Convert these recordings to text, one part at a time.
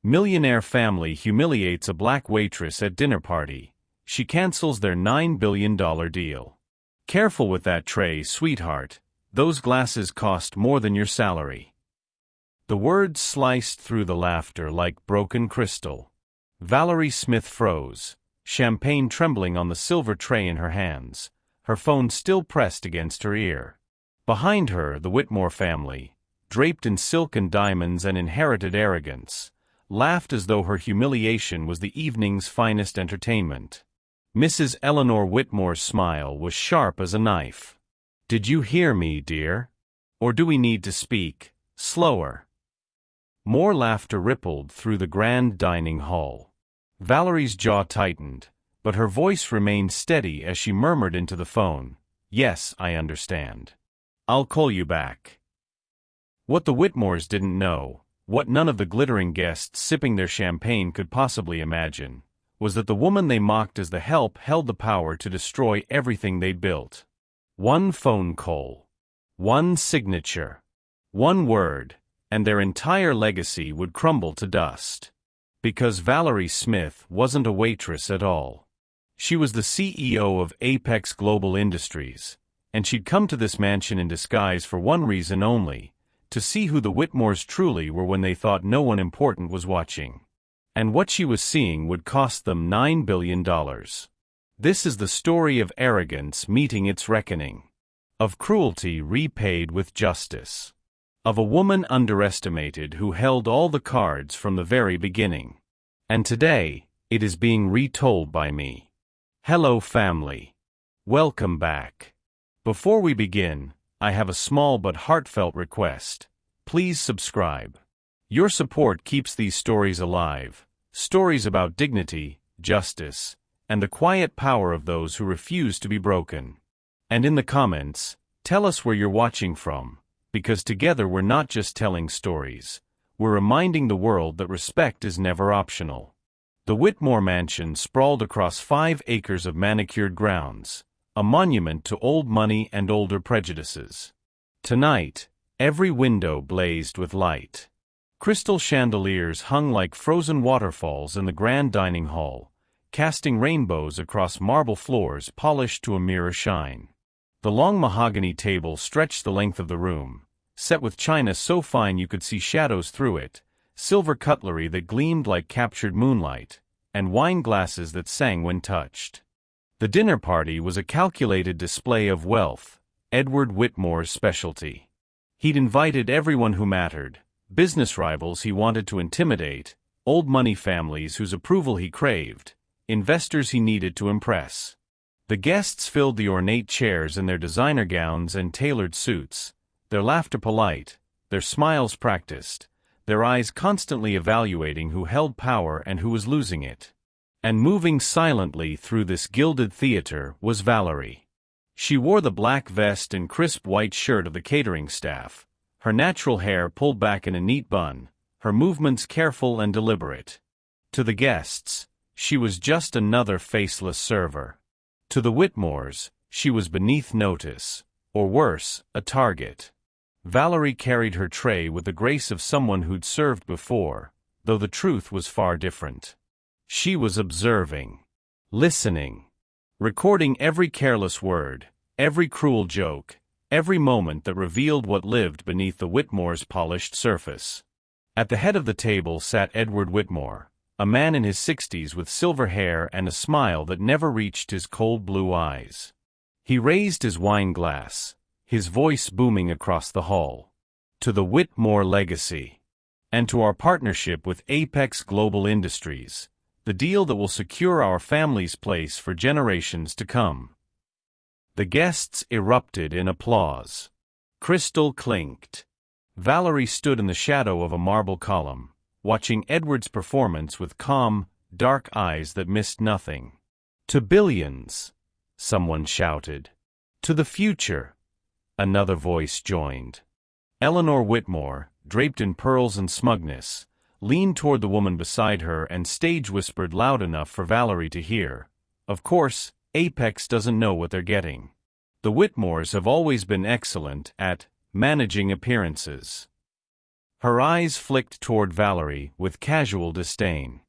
Millionaire family humiliates a black waitress at dinner party. She cancels their $9 billion deal. Careful with that tray, sweetheart. Those glasses cost more than your salary. The words sliced through the laughter like broken crystal. Valerie Smith froze, champagne trembling on the silver tray in her hands, her phone still pressed against her ear. Behind her, the Whitmore family, draped in silk and diamonds and inherited arrogance, laughed as though her humiliation was the evening's finest entertainment. Mrs. Eleanor Whitmore's smile was sharp as a knife. "Did you hear me, dear? Or do we need to speak slower?" More laughter rippled through the grand dining hall. Valerie's jaw tightened, but her voice remained steady as she murmured into the phone, "Yes, I understand. I'll call you back." What the Whitmores didn't know, what none of the glittering guests sipping their champagne could possibly imagine, was that the woman they mocked as the help held the power to destroy everything they'd built. One phone call, one signature, one word, and their entire legacy would crumble to dust. Because Valerie Smith wasn't a waitress at all. She was the CEO of Apex Global Industries, and she'd come to this mansion in disguise for one reason only, to see who the Whitmores truly were when they thought no one important was watching. And what she was seeing would cost them $9 billion. This is the story of arrogance meeting its reckoning. Of cruelty repaid with justice. Of a woman underestimated who held all the cards from the very beginning. And today, it is being retold by me. Hello, family. Welcome back. Before we begin, I have a small but heartfelt request. Please subscribe. Your support keeps these stories alive, stories about dignity, justice, and the quiet power of those who refuse to be broken. And in the comments, tell us where you're watching from, because together we're not just telling stories, we're reminding the world that respect is never optional. The Whitmore mansion sprawled across 5 acres of manicured grounds, a monument to old money and older prejudices. Tonight, every window blazed with light. Crystal chandeliers hung like frozen waterfalls in the grand dining hall, casting rainbows across marble floors polished to a mirror shine. The long mahogany table stretched the length of the room, set with china so fine you could see shadows through it, silver cutlery that gleamed like captured moonlight, and wine glasses that sang when touched. The dinner party was a calculated display of wealth, Edward Whitmore's specialty. He'd invited everyone who mattered, business rivals he wanted to intimidate, old money families whose approval he craved, investors he needed to impress. The guests filled the ornate chairs in their designer gowns and tailored suits, their laughter polite, their smiles practiced, their eyes constantly evaluating who held power and who was losing it. And moving silently through this gilded theater was Valerie. She wore the black vest and crisp white shirt of the catering staff, her natural hair pulled back in a neat bun, her movements careful and deliberate. To the guests, she was just another faceless server. To the Whitmores, she was beneath notice, or worse, a target. Valerie carried her tray with the grace of someone who'd served before, though the truth was far different. She was observing, listening, recording every careless word, every cruel joke, every moment that revealed what lived beneath the Whitmores' polished surface. At the head of the table sat Edward Whitmore, a man in his 60s with silver hair and a smile that never reached his cold blue eyes. He raised his wine glass, his voice booming across the hall. To the Whitmore legacy. And to our partnership with Apex Global Industries, the deal that will secure our family's place for generations to come. The guests erupted in applause. Crystal clinked. Valerie stood in the shadow of a marble column, watching Edward's performance with calm, dark eyes that missed nothing. "To billions," someone shouted. "To the future," another voice joined. Eleanor Whitmore, draped in pearls and smugness, leaned toward the woman beside her and stage-whispered loud enough for Valerie to hear, "Of course, Apex doesn't know what they're getting. The Whitmores have always been excellent at managing appearances. Her eyes flicked toward Valerie with casual disdain.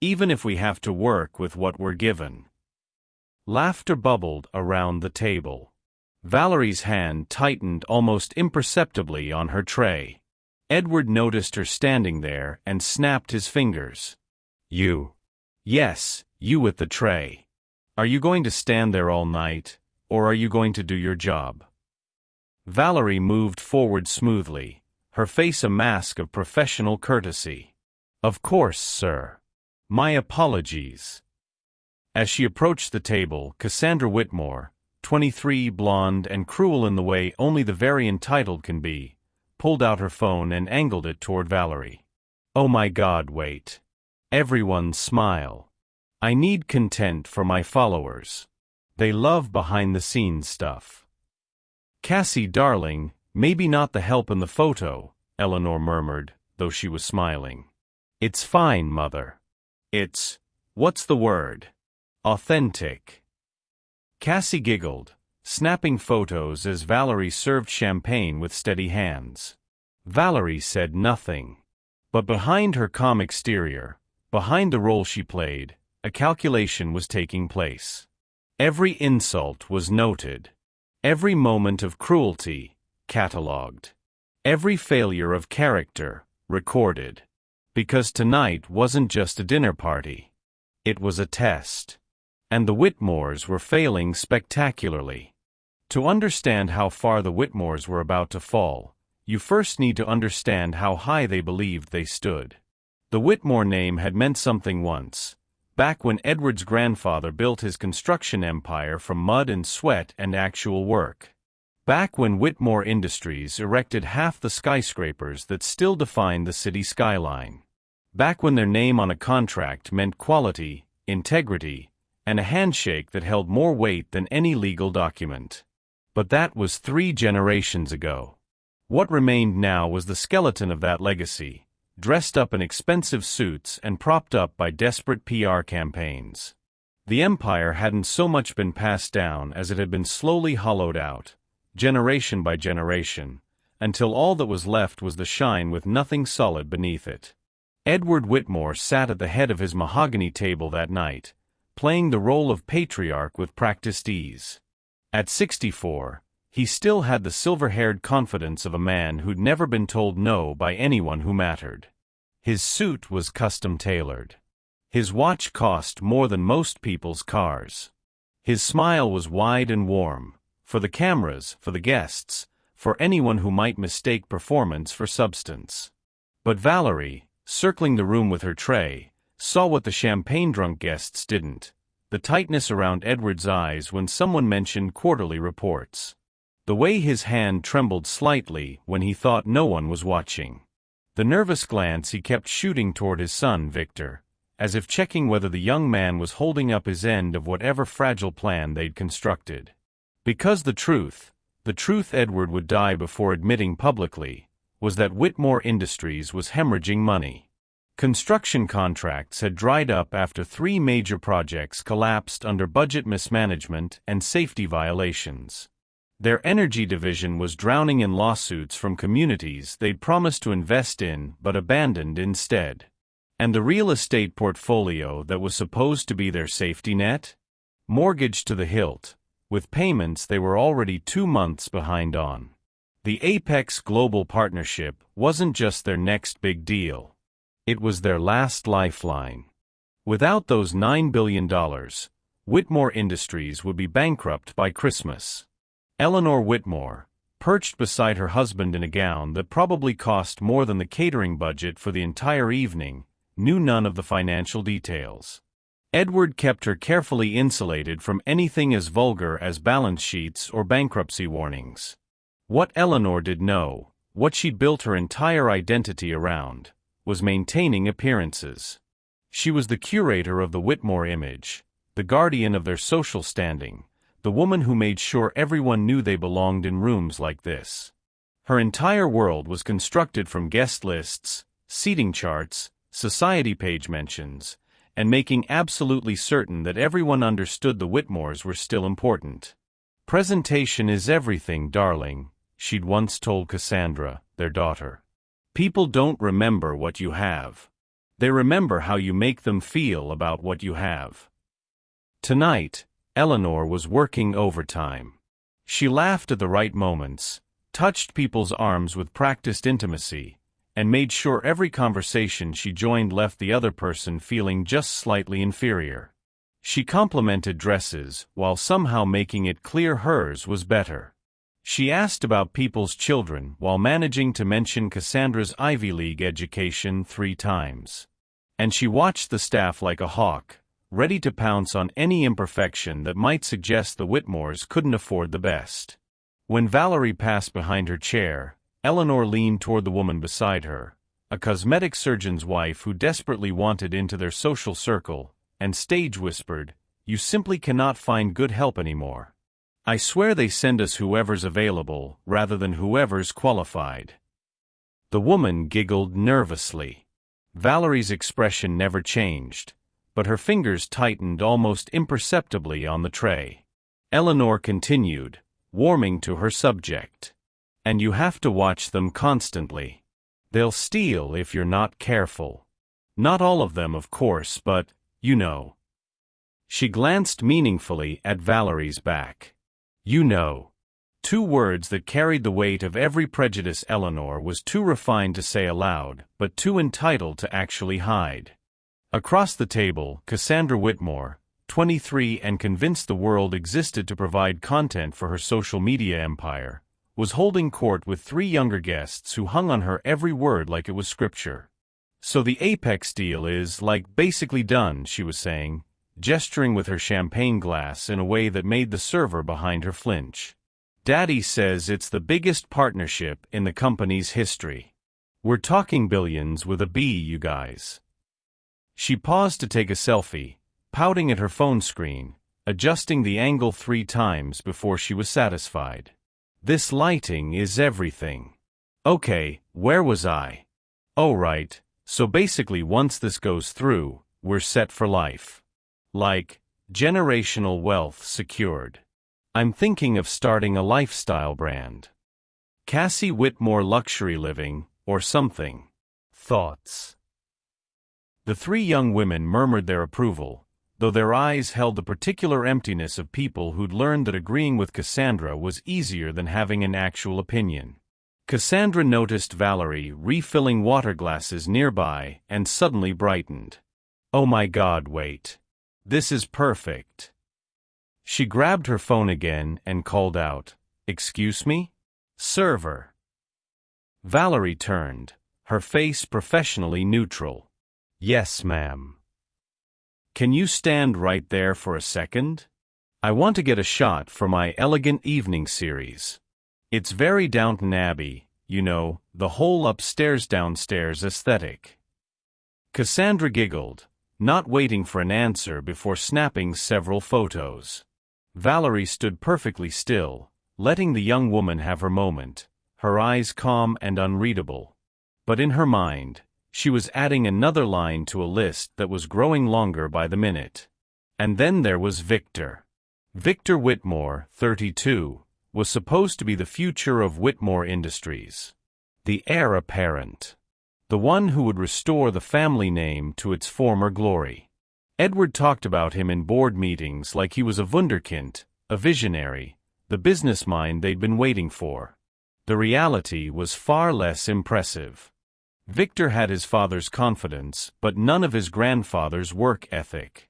"Even if we have to work with what we're given." Laughter bubbled around the table. Valerie's hand tightened almost imperceptibly on her tray. Edward noticed her standing there and snapped his fingers. "You." "Yes, you with the tray. Are you going to stand there all night, or are you going to do your job?" Valerie moved forward smoothly, her face a mask of professional courtesy. "Of course, sir. My apologies." As she approached the table, Cassandra Whitmore, 23, blonde and cruel in the way only the very entitled can be, pulled out her phone and angled it toward Valerie. "Oh my God, wait. Everyone smile. I need content for my followers. They love behind-the-scenes stuff." "Cassie, darling, maybe not the help in the photo," Eleanor murmured, though she was smiling. "It's fine, Mother. It's, what's the word? Authentic." Cassie giggled, snapping photos as Valerie served champagne with steady hands. Valerie said nothing. But behind her calm exterior, behind the role she played, a calculation was taking place. Every insult was noted. Every moment of cruelty, catalogued. Every failure of character, recorded. Because tonight wasn't just a dinner party. It was a test. And the Whitmores were failing spectacularly. To understand how far the Whitmores were about to fall, you first need to understand how high they believed they stood. The Whitmore name had meant something once, back when Edward's grandfather built his construction empire from mud and sweat and actual work. Back when Whitmore Industries erected half the skyscrapers that still define the city skyline. Back when their name on a contract meant quality, integrity, and a handshake that held more weight than any legal document. But that was 3 generations ago. What remained now was the skeleton of that legacy, dressed up in expensive suits and propped up by desperate PR campaigns. The empire hadn't so much been passed down as it had been slowly hollowed out, generation by generation, until all that was left was the shine with nothing solid beneath it. Edward Whitmore sat at the head of his mahogany table that night, playing the role of patriarch with practiced ease. At 64, he still had the silver-haired confidence of a man who'd never been told no by anyone who mattered. His suit was custom-tailored. His watch cost more than most people's cars. His smile was wide and warm, for the cameras, for the guests, for anyone who might mistake performance for substance. But Valerie, circling the room with her tray, saw what the champagne-drunk guests didn't: the tightness around Edward's eyes when someone mentioned quarterly reports. The way his hand trembled slightly when he thought no one was watching. The nervous glance he kept shooting toward his son, Victor, as if checking whether the young man was holding up his end of whatever fragile plan they'd constructed. Because the truth Edward would die before admitting publicly, was that Whitmore Industries was hemorrhaging money. Construction contracts had dried up after 3 major projects collapsed under budget mismanagement and safety violations. Their energy division was drowning in lawsuits from communities they'd promised to invest in but abandoned instead. And the real estate portfolio that was supposed to be their safety net? Mortgaged to the hilt, with payments they were already 2 months behind on. The Apex Global Partnership wasn't just their next big deal. It was their last lifeline. Without those $9 billion, Whitmore Industries would be bankrupt by Christmas. Eleanor Whitmore, perched beside her husband in a gown that probably cost more than the catering budget for the entire evening, knew none of the financial details. Edward kept her carefully insulated from anything as vulgar as balance sheets or bankruptcy warnings. What Eleanor did know, what she'd built her entire identity around, was maintaining appearances. She was the curator of the Whitmore image, the guardian of their social standing, the woman who made sure everyone knew they belonged in rooms like this. Her entire world was constructed from guest lists, seating charts, society page mentions, and making absolutely certain that everyone understood the Whitmores were still important. "Presentation is everything, darling," she'd once told Cassandra, their daughter. People don't remember what you have. They remember how you make them feel about what you have. Tonight, Eleanor was working overtime. She laughed at the right moments, touched people's arms with practiced intimacy, and made sure every conversation she joined left the other person feeling just slightly inferior. She complimented dresses, while somehow making it clear hers was better. She asked about people's children while managing to mention Cassandra's Ivy League education 3 times. And she watched the staff like a hawk, ready to pounce on any imperfection that might suggest the Whitmores couldn't afford the best. When Valerie passed behind her chair, Eleanor leaned toward the woman beside her, a cosmetic surgeon's wife who desperately wanted into their social circle, and stage whispered, "You simply cannot find good help anymore. I swear they send us whoever's available, rather than whoever's qualified." The woman giggled nervously. Valerie's expression never changed, but her fingers tightened almost imperceptibly on the tray. Eleanor continued, warming to her subject. "And you have to watch them constantly. They'll steal if you're not careful. Not all of them, of course, but, you know." She glanced meaningfully at Valerie's back. "You know." 2 words that carried the weight of every prejudice Eleanor was too refined to say aloud, but too entitled to actually hide. Across the table, Cassandra Whitmore, 23 and convinced the world existed to provide content for her social media empire, was holding court with 3 younger guests who hung on her every word like it was scripture. "So the Apex deal is, like, basically done," she was saying, gesturing with her champagne glass in a way that made the server behind her flinch. "Daddy says it's the biggest partnership in the company's history. We're talking billions with a B, you guys." She paused to take a selfie, pouting at her phone screen, adjusting the angle 3 times before she was satisfied. "This lighting is everything. Okay, where was I? Oh right, so basically once this goes through, we're set for life. Like, generational wealth secured. I'm thinking of starting a lifestyle brand. Cassie Whitmore Luxury Living, or something. Thoughts?" The 3 young women murmured their approval, though their eyes held the particular emptiness of people who'd learned that agreeing with Cassandra was easier than having an actual opinion. Cassandra noticed Valerie refilling water glasses nearby and suddenly brightened. "Oh my God, wait. This is perfect." She grabbed her phone again and called out, "Excuse me? Server." Valerie turned, her face professionally neutral. "Yes, ma'am." "Can you stand right there for a second? I want to get a shot for my elegant evening series. It's very Downton Abbey, you know, the whole upstairs-downstairs aesthetic." Cassandra giggled, not waiting for an answer before snapping several photos. Valerie stood perfectly still, letting the young woman have her moment, her eyes calm and unreadable. But in her mind, she was adding another line to a list that was growing longer by the minute. And then there was Victor. Victor Whitmore, 32, was supposed to be the future of Whitmore Industries. The heir apparent. The one who would restore the family name to its former glory. Edward talked about him in board meetings like he was a wunderkind, a visionary, the business mind they'd been waiting for. The reality was far less impressive. Victor had his father's confidence, but none of his grandfather's work ethic.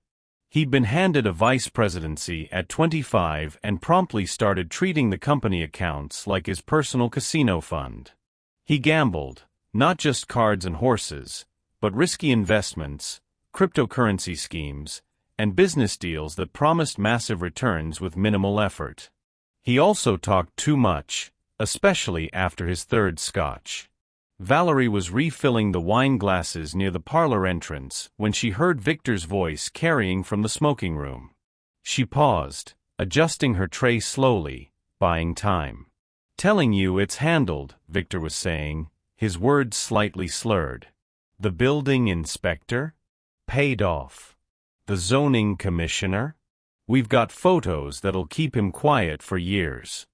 He'd been handed a vice presidency at 25 and promptly started treating the company accounts like his personal casino fund. He gambled, not just cards and horses, but risky investments, cryptocurrency schemes, and business deals that promised massive returns with minimal effort. He also talked too much, especially after his 3rd scotch. Valerie was refilling the wine glasses near the parlor entrance when she heard Victor's voice carrying from the smoking room. She paused, adjusting her tray slowly, buying time. "Telling you it's handled," Victor was saying, his words slightly slurred. "The building inspector? Paid off. The zoning commissioner? We've got photos that'll keep him quiet for years.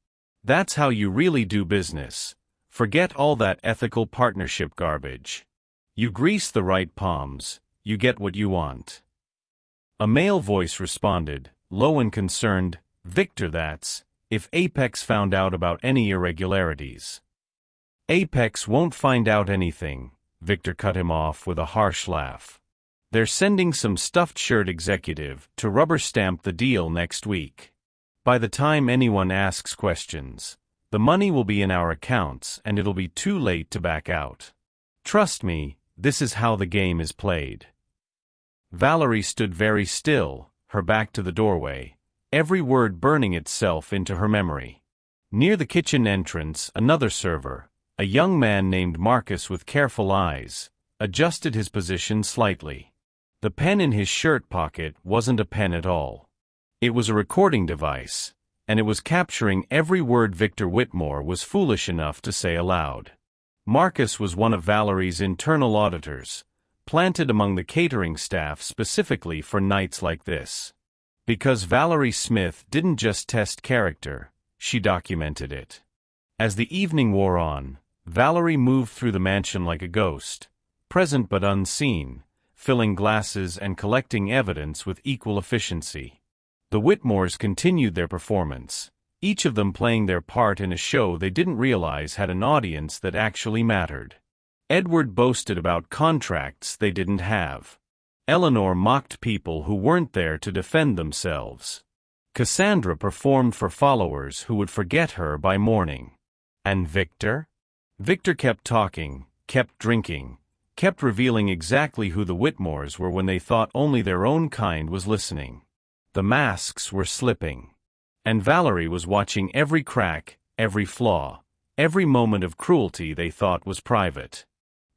That's how you really do business. Forget all that ethical partnership garbage. You grease the right palms, you get what you want. A male voice responded, low and concerned, Victor, that's if Apex found out about any irregularities. Apex won't find out anything, Victor cut him off with a harsh laugh. They're sending some stuffed shirt executive to rubber stamp the deal next week. By the time anyone asks questions, the money will be in our accounts and it'll be too late to back out. Trust me, this is how the game is played. Valerie stood very still, her back to the doorway, every word burning itself into her memory. Near the kitchen entrance, another server, a young man named Marcus with careful eyes, adjusted his position slightly. The pen in his shirt pocket wasn't a pen at all. It was a recording device, and it was capturing every word Victor Whitmore was foolish enough to say aloud. Marcus was one of Valerie's internal auditors, planted among the catering staff specifically for nights like this. Because Valerie Smith didn't just test character, she documented it. As the evening wore on, Valerie moved through the mansion like a ghost, present but unseen, filling glasses and collecting evidence with equal efficiency. The Whitmores continued their performance, each of them playing their part in a show they didn't realize had an audience that actually mattered. Edward boasted about contracts they didn't have. Eleanor mocked people who weren't there to defend themselves. Cassandra performed for followers who would forget her by morning. And Victor? Victor kept talking, kept drinking, kept revealing exactly who the Whitmores were when they thought only their own kind was listening. The masks were slipping. And Valerie was watching every crack, every flaw, every moment of cruelty they thought was private.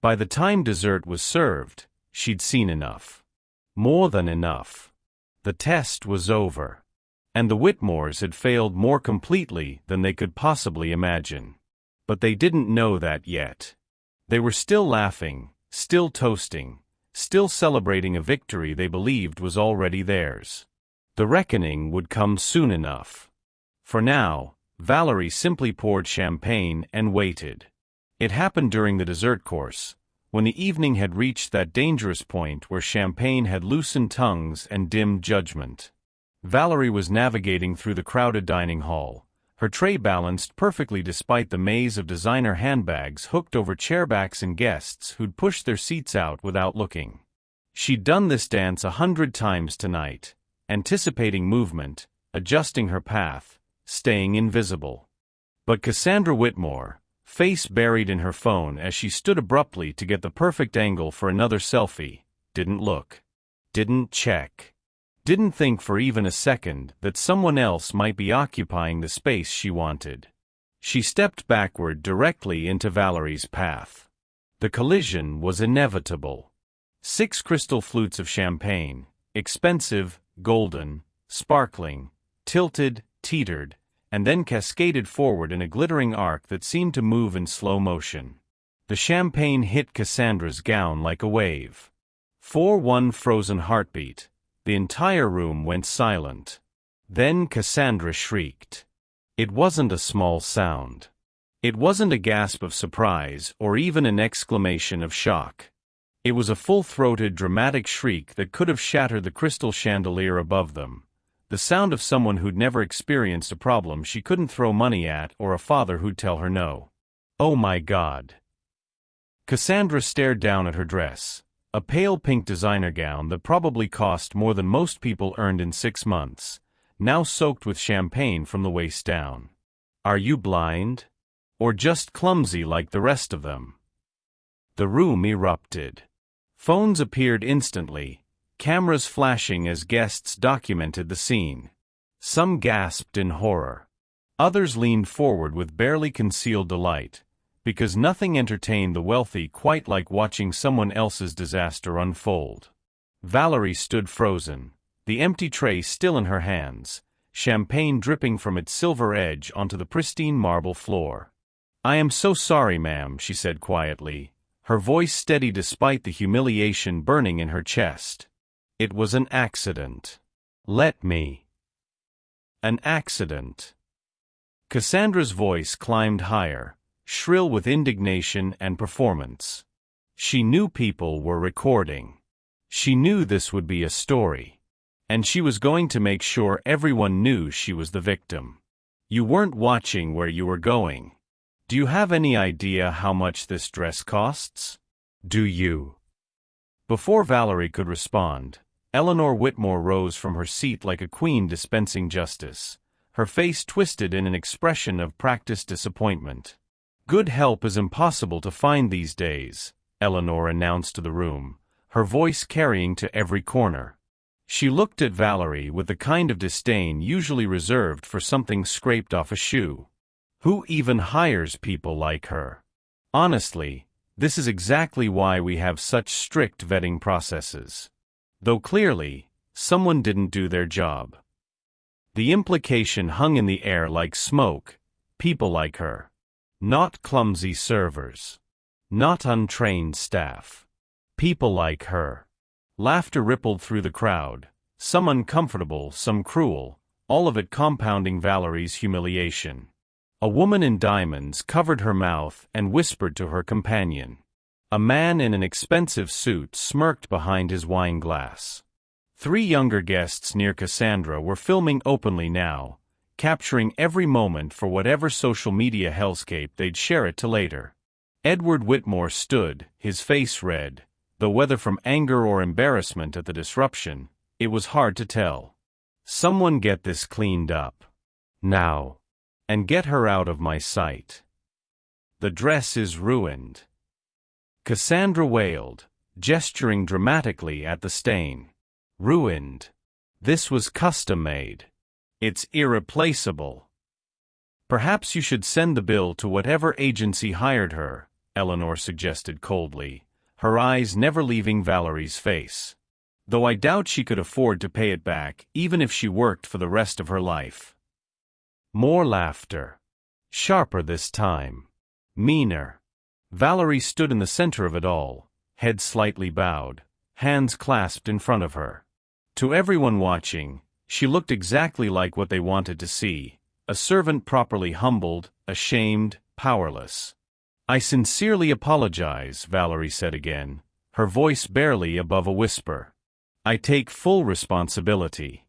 By the time dessert was served, she'd seen enough. More than enough. The test was over. And the Whitmores had failed more completely than they could possibly imagine. But they didn't know that yet. They were still laughing, still toasting, still celebrating a victory they believed was already theirs. The reckoning would come soon enough. For now, Valerie simply poured champagne and waited. It happened during the dessert course, when the evening had reached that dangerous point where champagne had loosened tongues and dimmed judgment. Valerie was navigating through the crowded dining hall, her tray balanced perfectly despite the maze of designer handbags hooked over chairbacks and guests who'd pushed their seats out without looking. She'd done this dance 100 times tonight, anticipating movement, adjusting her path, staying invisible. But Cassandra Whitmore, face buried in her phone as she stood abruptly to get the perfect angle for another selfie, didn't look. Didn't check. Didn't think for even a second that someone else might be occupying the space she wanted. She stepped backward directly into Valerie's path. The collision was inevitable. 6 crystal flutes of champagne, expensive, golden, sparkling, tilted, teetered, and then cascaded forward in a glittering arc that seemed to move in slow motion. The champagne hit Cassandra's gown like a wave. For one frozen heartbeat, the entire room went silent. Then Cassandra shrieked. It wasn't a small sound. It wasn't a gasp of surprise or even an exclamation of shock. It was a full-throated, dramatic shriek that could have shattered the crystal chandelier above them, the sound of someone who'd never experienced a problem she couldn't throw money at or a father who'd tell her no. Oh my God. Cassandra stared down at her dress, a pale pink designer gown that probably cost more than most people earned in 6 months, now soaked with champagne from the waist down. Are you blind? Or just clumsy like the rest of them? The room erupted. Phones appeared instantly, cameras flashing as guests documented the scene. Some gasped in horror. Others leaned forward with barely concealed delight, because nothing entertained the wealthy quite like watching someone else's disaster unfold. Valerie stood frozen, the empty tray still in her hands, champagne dripping from its silver edge onto the pristine marble floor. "I am so sorry, ma'am," she said quietly, her voice steady despite the humiliation burning in her chest. "It was an accident. Let me." An accident. Cassandra's voice climbed higher, shrill with indignation and performance. She knew people were recording. She knew this would be a story. And she was going to make sure everyone knew she was the victim. You weren't watching where you were going. Do you have any idea how much this dress costs? Do you? Before Valerie could respond, Eleanor Whitmore rose from her seat like a queen dispensing justice, her face twisted in an expression of practiced disappointment. Good help is impossible to find these days, Eleanor announced to the room, her voice carrying to every corner. She looked at Valerie with the kind of disdain usually reserved for something scraped off a shoe. Who even hires people like her? Honestly, this is exactly why we have such strict vetting processes. Though clearly, someone didn't do their job. The implication hung in the air like smoke, people like her. Not clumsy servers. Not untrained staff. People like her. Laughter rippled through the crowd, some uncomfortable, some cruel, all of it compounding Valerie's humiliation. A woman in diamonds covered her mouth and whispered to her companion. A man in an expensive suit smirked behind his wine glass. 3 younger guests near Cassandra were filming openly now, capturing every moment for whatever social media hellscape they'd share it to later. Edward Whitmore stood, his face red, though whether from anger or embarrassment at the disruption, it was hard to tell. Someone get this cleaned up. Now. And get her out of my sight. The dress is ruined. Cassandra wailed, gesturing dramatically at the stain. Ruined. This was custom-made. It's irreplaceable. Perhaps you should send the bill to whatever agency hired her, Eleanor suggested coldly, her eyes never leaving Valerie's face. Though I doubt she could afford to pay it back even if she worked for the rest of her life. More laughter. Sharper this time. Meaner. Valerie stood in the center of it all, head slightly bowed, hands clasped in front of her. To everyone watching, she looked exactly like what they wanted to see, a servant properly humbled, ashamed, powerless. I sincerely apologize, Valerie said again, her voice barely above a whisper. I take full responsibility.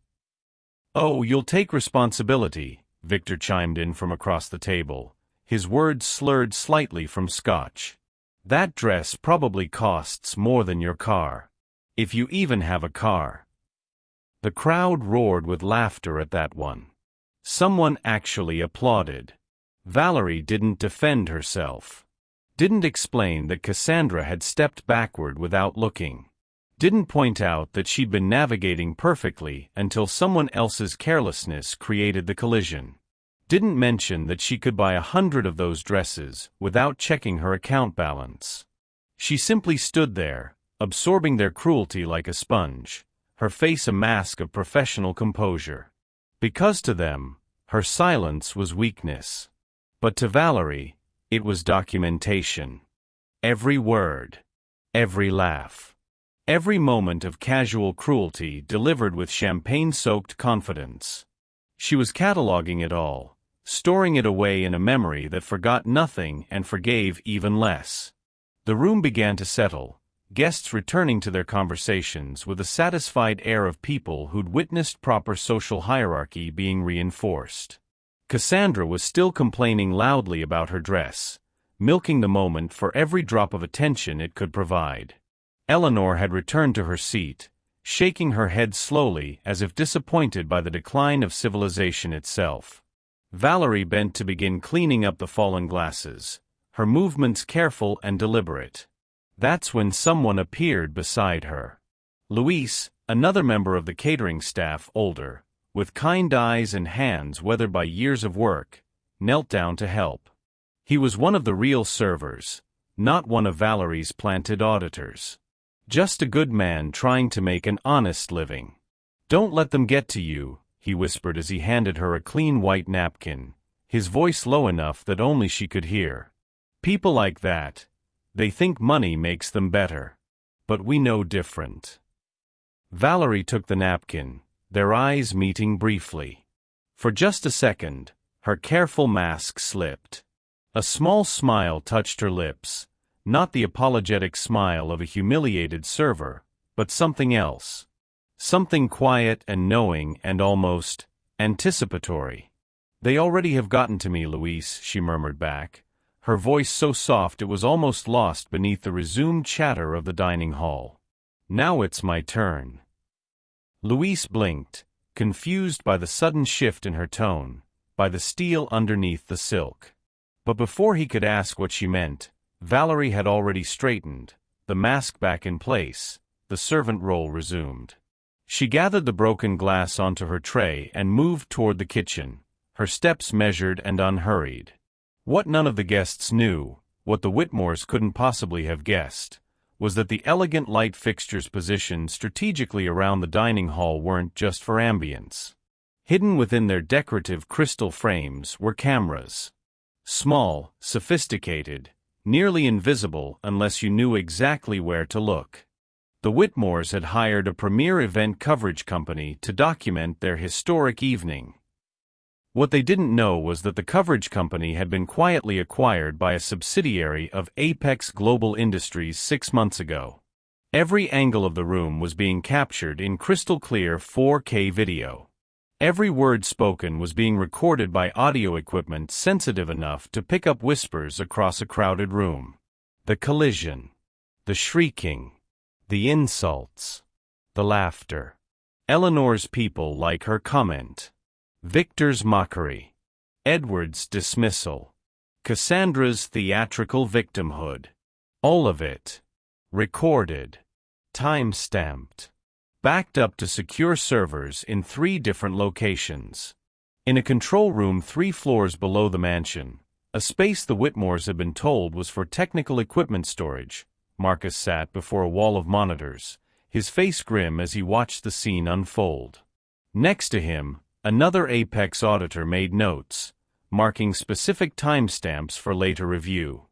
Oh, you'll take responsibility, Victor chimed in from across the table, his words slurred slightly from scotch. That dress probably costs more than your car. If you even have a car. The crowd roared with laughter at that one. Someone actually applauded. Valerie didn't defend herself. Didn't explain that Cassandra had stepped backward without looking. Didn't point out that she'd been navigating perfectly until someone else's carelessness created the collision. Didn't mention that she could buy 100 of those dresses without checking her account balance. She simply stood there, absorbing their cruelty like a sponge, her face a mask of professional composure. Because to them, her silence was weakness. But to Valerie, it was documentation. Every word. Every laugh. Every moment of casual cruelty delivered with champagne-soaked confidence. She was cataloging it all, storing it away in a memory that forgot nothing and forgave even less. The room began to settle, guests returning to their conversations with a satisfied air of people who'd witnessed proper social hierarchy being reinforced. Cassandra was still complaining loudly about her dress, milking the moment for every drop of attention it could provide. Eleanor had returned to her seat, shaking her head slowly as if disappointed by the decline of civilization itself. Valerie bent to begin cleaning up the fallen glasses, her movements careful and deliberate. That's when someone appeared beside her. Luis, another member of the catering staff, older, with kind eyes and hands weathered by years of work, knelt down to help. He was one of the real servers, not one of Valerie's planted auditors. Just a good man trying to make an honest living. Don't let them get to you, he whispered as he handed her a clean white napkin, his voice low enough that only she could hear. People like that, they think money makes them better. But we know different. Valerie took the napkin, their eyes meeting briefly. For just a second, her careful mask slipped. A small smile touched her lips, not the apologetic smile of a humiliated server, but something else. Something quiet and knowing and almost anticipatory. "They already have gotten to me, Louise," she murmured back, her voice so soft it was almost lost beneath the resumed chatter of the dining hall. "Now it's my turn." Louise blinked, confused by the sudden shift in her tone, by the steel underneath the silk. But before he could ask what she meant, Valerie had already straightened, the mask back in place, the servant role resumed. She gathered the broken glass onto her tray and moved toward the kitchen, her steps measured and unhurried. What none of the guests knew, what the Whitmores couldn't possibly have guessed, was that the elegant light fixtures positioned strategically around the dining hall weren't just for ambience. Hidden within their decorative crystal frames were cameras. Small, sophisticated, nearly invisible unless you knew exactly where to look. The Whitmores had hired a premier event coverage company to document their historic evening. What they didn't know was that the coverage company had been quietly acquired by a subsidiary of Apex Global Industries 6 months ago. Every angle of the room was being captured in crystal-clear 4K video. Every word spoken was being recorded by audio equipment sensitive enough to pick up whispers across a crowded room. The collision. The shrieking. The insults. The laughter. Eleanor's people like her comment. Victor's mockery. Edward's dismissal. Cassandra's theatrical victimhood. All of it. Recorded. Time-stamped. Backed up to secure servers in 3 different locations. In a control room 3 floors below the mansion, a space the Whitmores had been told was for technical equipment storage, Marcus sat before a wall of monitors, his face grim as he watched the scene unfold. Next to him, another Apex auditor made notes, marking specific timestamps for later review.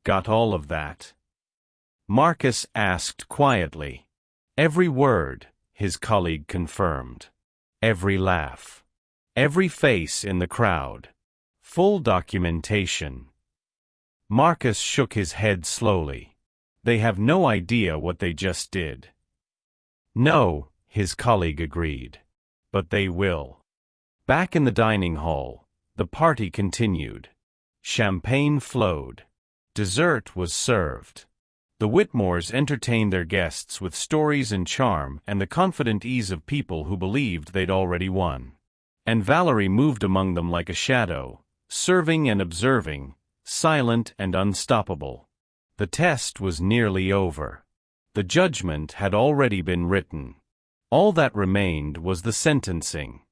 "Got all of that?" Marcus asked quietly. "Every word," his colleague confirmed. "Every laugh. Every face in the crowd. Full documentation." Marcus shook his head slowly. "They have no idea what they just did." "No," his colleague agreed. "But they will." Back in the dining hall, the party continued. Champagne flowed. Dessert was served. The Whitmores entertained their guests with stories and charm and the confident ease of people who believed they'd already won. And Valerie moved among them like a shadow, serving and observing, silent and unstoppable. The test was nearly over. The judgment had already been written. All that remained was the sentencing.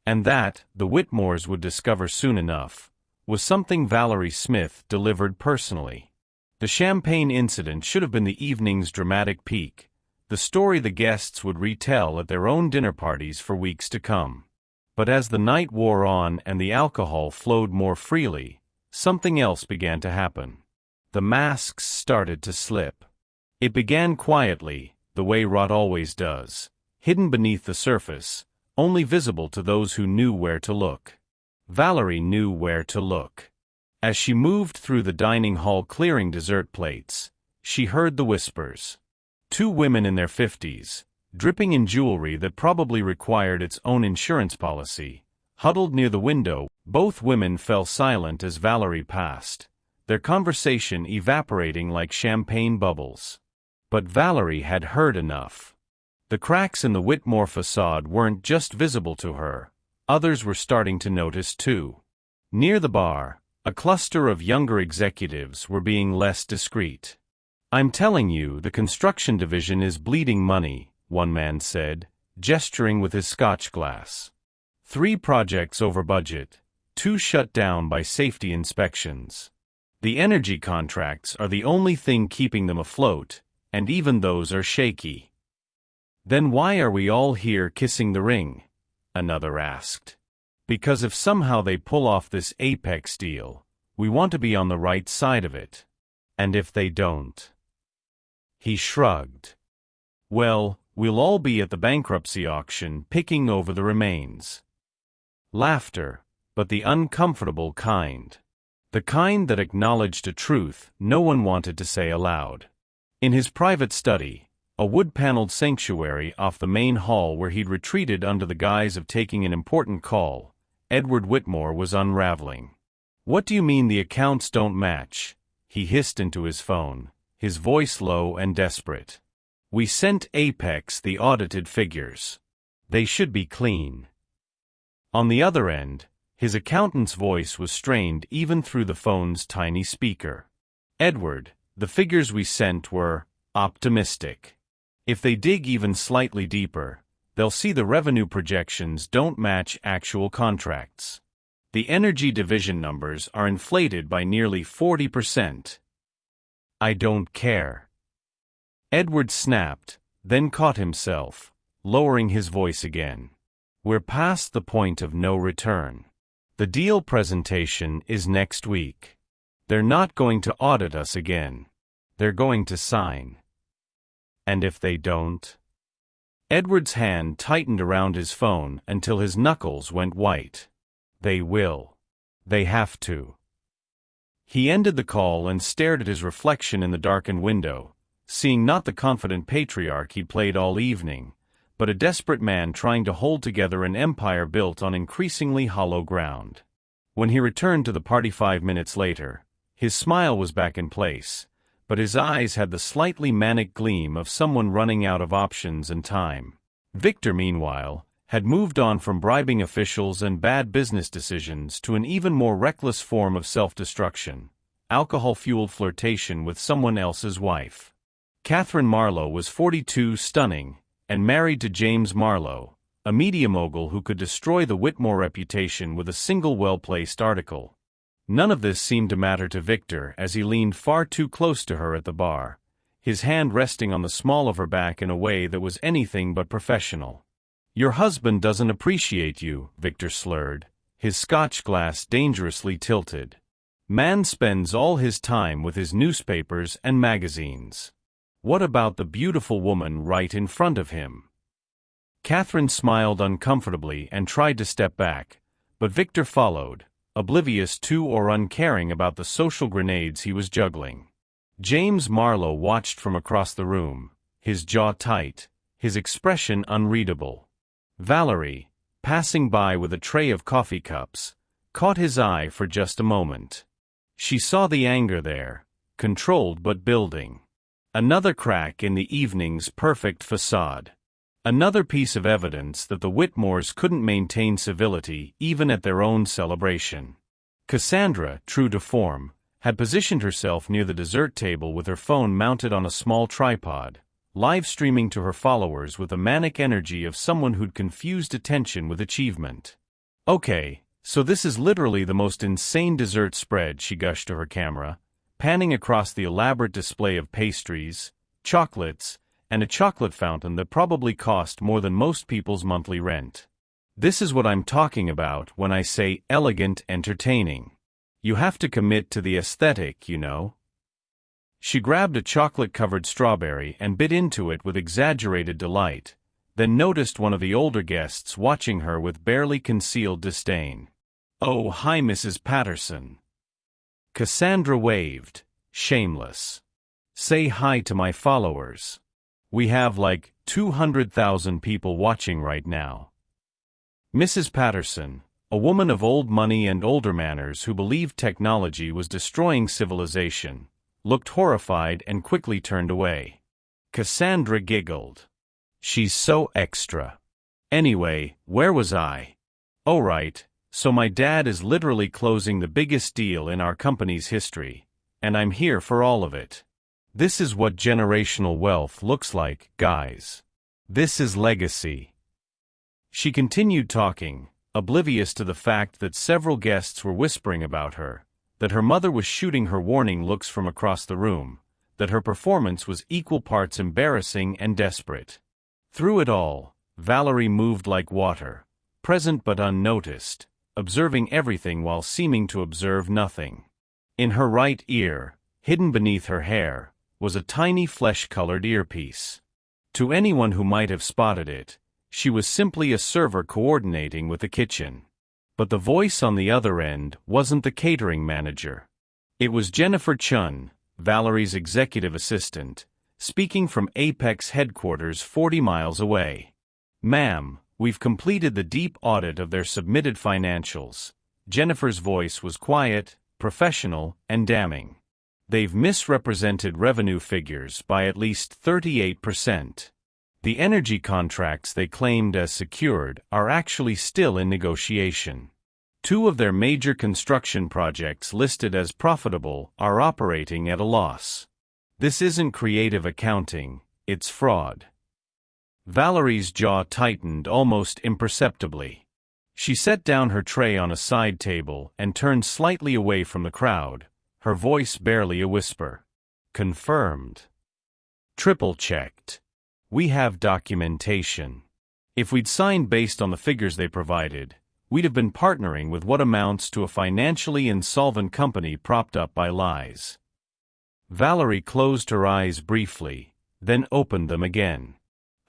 And that, the Whitmores would discover soon enough, was something Valerie Smith delivered personally. The champagne incident should have been the evening's dramatic peak, the story the guests would retell at their own dinner parties for weeks to come. But as the night wore on and the alcohol flowed more freely, something else began to happen. The masks started to slip. It began quietly, the way rot always does, hidden beneath the surface, only visible to those who knew where to look. Valerie knew where to look. As she moved through the dining hall clearing dessert plates, she heard the whispers. 2 women in their 50s, dripping in jewelry that probably required its own insurance policy, huddled near the window. Both women fell silent as Valerie passed, their conversation evaporating like champagne bubbles. But Valerie had heard enough. The cracks in the Whitmore facade weren't just visible to her, others were starting to notice too. Near the bar, a cluster of younger executives were being less discreet. "I'm telling you, the construction division is bleeding money," one man said, gesturing with his scotch glass. 3 projects over budget, 2 shut down by safety inspections. The energy contracts are the only thing keeping them afloat, and even those are shaky. "Then why are we all here kissing the ring?" another asked. "Because if somehow they pull off this Apex deal, we want to be on the right side of it. And if they don't?" He shrugged. "Well, we'll all be at the bankruptcy auction picking over the remains." Laughter, but the uncomfortable kind. The kind that acknowledged a truth no one wanted to say aloud. In his private study, a wood-paneled sanctuary off the main hall where he'd retreated under the guise of taking an important call, Edward Whitmore was unraveling. "What do you mean the accounts don't match?" he hissed into his phone, his voice low and desperate. "We sent Apex the audited figures. They should be clean." On the other end, his accountant's voice was strained even through the phone's tiny speaker. "Edward, the figures we sent were optimistic. If they dig even slightly deeper, they'll see the revenue projections don't match actual contracts. The energy division numbers are inflated by nearly 40%. I don't care." Edward snapped, then caught himself, lowering his voice again. "We're past the point of no return. The deal presentation is next week. They're not going to audit us again. They're going to sign. And if they don't?" Edward's hand tightened around his phone until his knuckles went white. "They will. They have to." He ended the call and stared at his reflection in the darkened window, seeing not the confident patriarch he'd played all evening, but a desperate man trying to hold together an empire built on increasingly hollow ground. When he returned to the party 5 minutes later, his smile was back in place, but his eyes had the slightly manic gleam of someone running out of options and time. Victor, meanwhile, had moved on from bribing officials and bad business decisions to an even more reckless form of self-destruction, alcohol-fueled flirtation with someone else's wife. Catherine Marlowe was 42, stunning, and married to James Marlowe, a media mogul who could destroy the Whitmore reputation with a single well-placed article. None of this seemed to matter to Victor as he leaned far too close to her at the bar, his hand resting on the small of her back in a way that was anything but professional. "Your husband doesn't appreciate you," Victor slurred, his scotch glass dangerously tilted. "Man spends all his time with his newspapers and magazines. What about the beautiful woman right in front of him?" Catherine smiled uncomfortably and tried to step back, but Victor followed, oblivious to or uncaring about the social grenades he was juggling. James Marlowe watched from across the room, his jaw tight, his expression unreadable. Valerie, passing by with a tray of coffee cups, caught his eye for just a moment. She saw the anger there, controlled but building. Another crack in the evening's perfect facade. Another piece of evidence that the Whitmores couldn't maintain civility even at their own celebration. Cassandra, true to form, had positioned herself near the dessert table with her phone mounted on a small tripod, live streaming to her followers with the manic energy of someone who'd confused attention with achievement. "Okay, so this is literally the most insane dessert spread," she gushed to her camera, panning across the elaborate display of pastries, chocolates, and a chocolate fountain that probably cost more than most people's monthly rent. "This is what I'm talking about when I say elegant entertaining. You have to commit to the aesthetic, you know." She grabbed a chocolate-covered strawberry and bit into it with exaggerated delight, then noticed one of the older guests watching her with barely concealed disdain. "Oh, hi, Mrs. Patterson." Cassandra waved, shameless. "Say hi to my followers. We have like 200,000 people watching right now." Mrs. Patterson, a woman of old money and older manners who believed technology was destroying civilization, looked horrified and quickly turned away. Cassandra giggled. "She's so extra. Anyway, where was I? Oh right, so my dad is literally closing the biggest deal in our company's history, and I'm here for all of it. This is what generational wealth looks like, guys. This is legacy." She continued talking, oblivious to the fact that several guests were whispering about her, that her mother was shooting her warning looks from across the room, that her performance was equal parts embarrassing and desperate. Through it all, Valerie moved like water, present but unnoticed, observing everything while seeming to observe nothing. In her right ear, hidden beneath her hair, was a tiny flesh-colored earpiece. To anyone who might have spotted it, she was simply a server coordinating with the kitchen. But the voice on the other end wasn't the catering manager. It was Jennifer Chun, Valerie's executive assistant, speaking from Apex headquarters 40 miles away. "Ma'am, we've completed the deep audit of their submitted financials." Jennifer's voice was quiet, professional, and damning. "They've misrepresented revenue figures by at least 38%. The energy contracts they claimed as secured are actually still in negotiation. 2 of their major construction projects listed as profitable are operating at a loss. This isn't creative accounting, it's fraud." Valerie's jaw tightened almost imperceptibly. She set down her tray on a side table and turned slightly away from the crowd, her voice barely a whisper. "Confirmed. Triple-checked. We have documentation. If we'd signed based on the figures they provided, we'd have been partnering with what amounts to a financially insolvent company propped up by lies." Valerie closed her eyes briefly, then opened them again.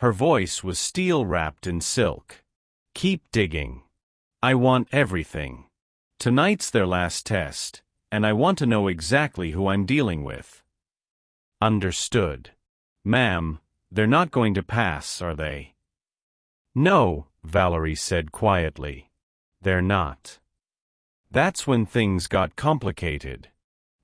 Her voice was steel-wrapped in silk. "Keep digging. I want everything. Tonight's their last test, and I want to know exactly who I'm dealing with." "Understood. Ma'am, they're not going to pass, are they?" "No," Valerie said quietly. "They're not." That's when things got complicated.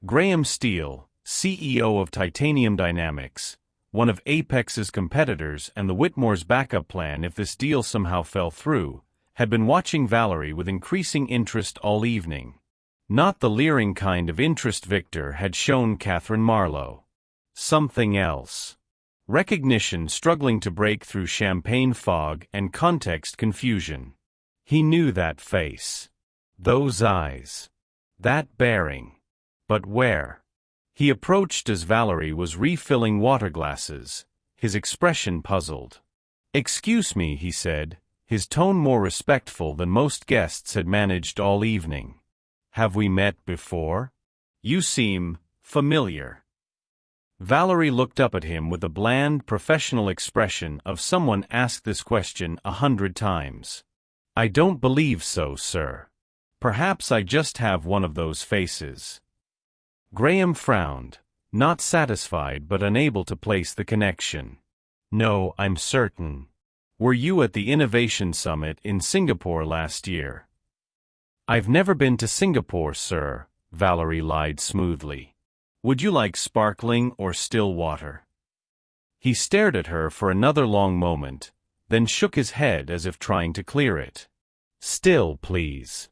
Graham Steele, CEO of Titanium Dynamics, one of Apex's competitors and the Whitmore's backup plan if this deal somehow fell through, had been watching Valerie with increasing interest all evening. Not the leering kind of interest Victor had shown Catherine Marlowe. Something else. Recognition struggling to break through champagne fog and context confusion. He knew that face. Those eyes. That bearing. But where? He approached as Valerie was refilling water glasses, his expression puzzled. "Excuse me," he said, his tone more respectful than most guests had managed all evening. "Have we met before? You seem familiar." Valerie looked up at him with the bland, professional expression of someone asked this question 100 times. "I don't believe so, sir. Perhaps I just have one of those faces." Graham frowned, not satisfied but unable to place the connection. "No, I'm certain. Were you at the Innovation Summit in Singapore last year?" "I've never been to Singapore, sir," Valerie lied smoothly. "Would you like sparkling or still water?" He stared at her for another long moment, then shook his head as if trying to clear it. "Still, please.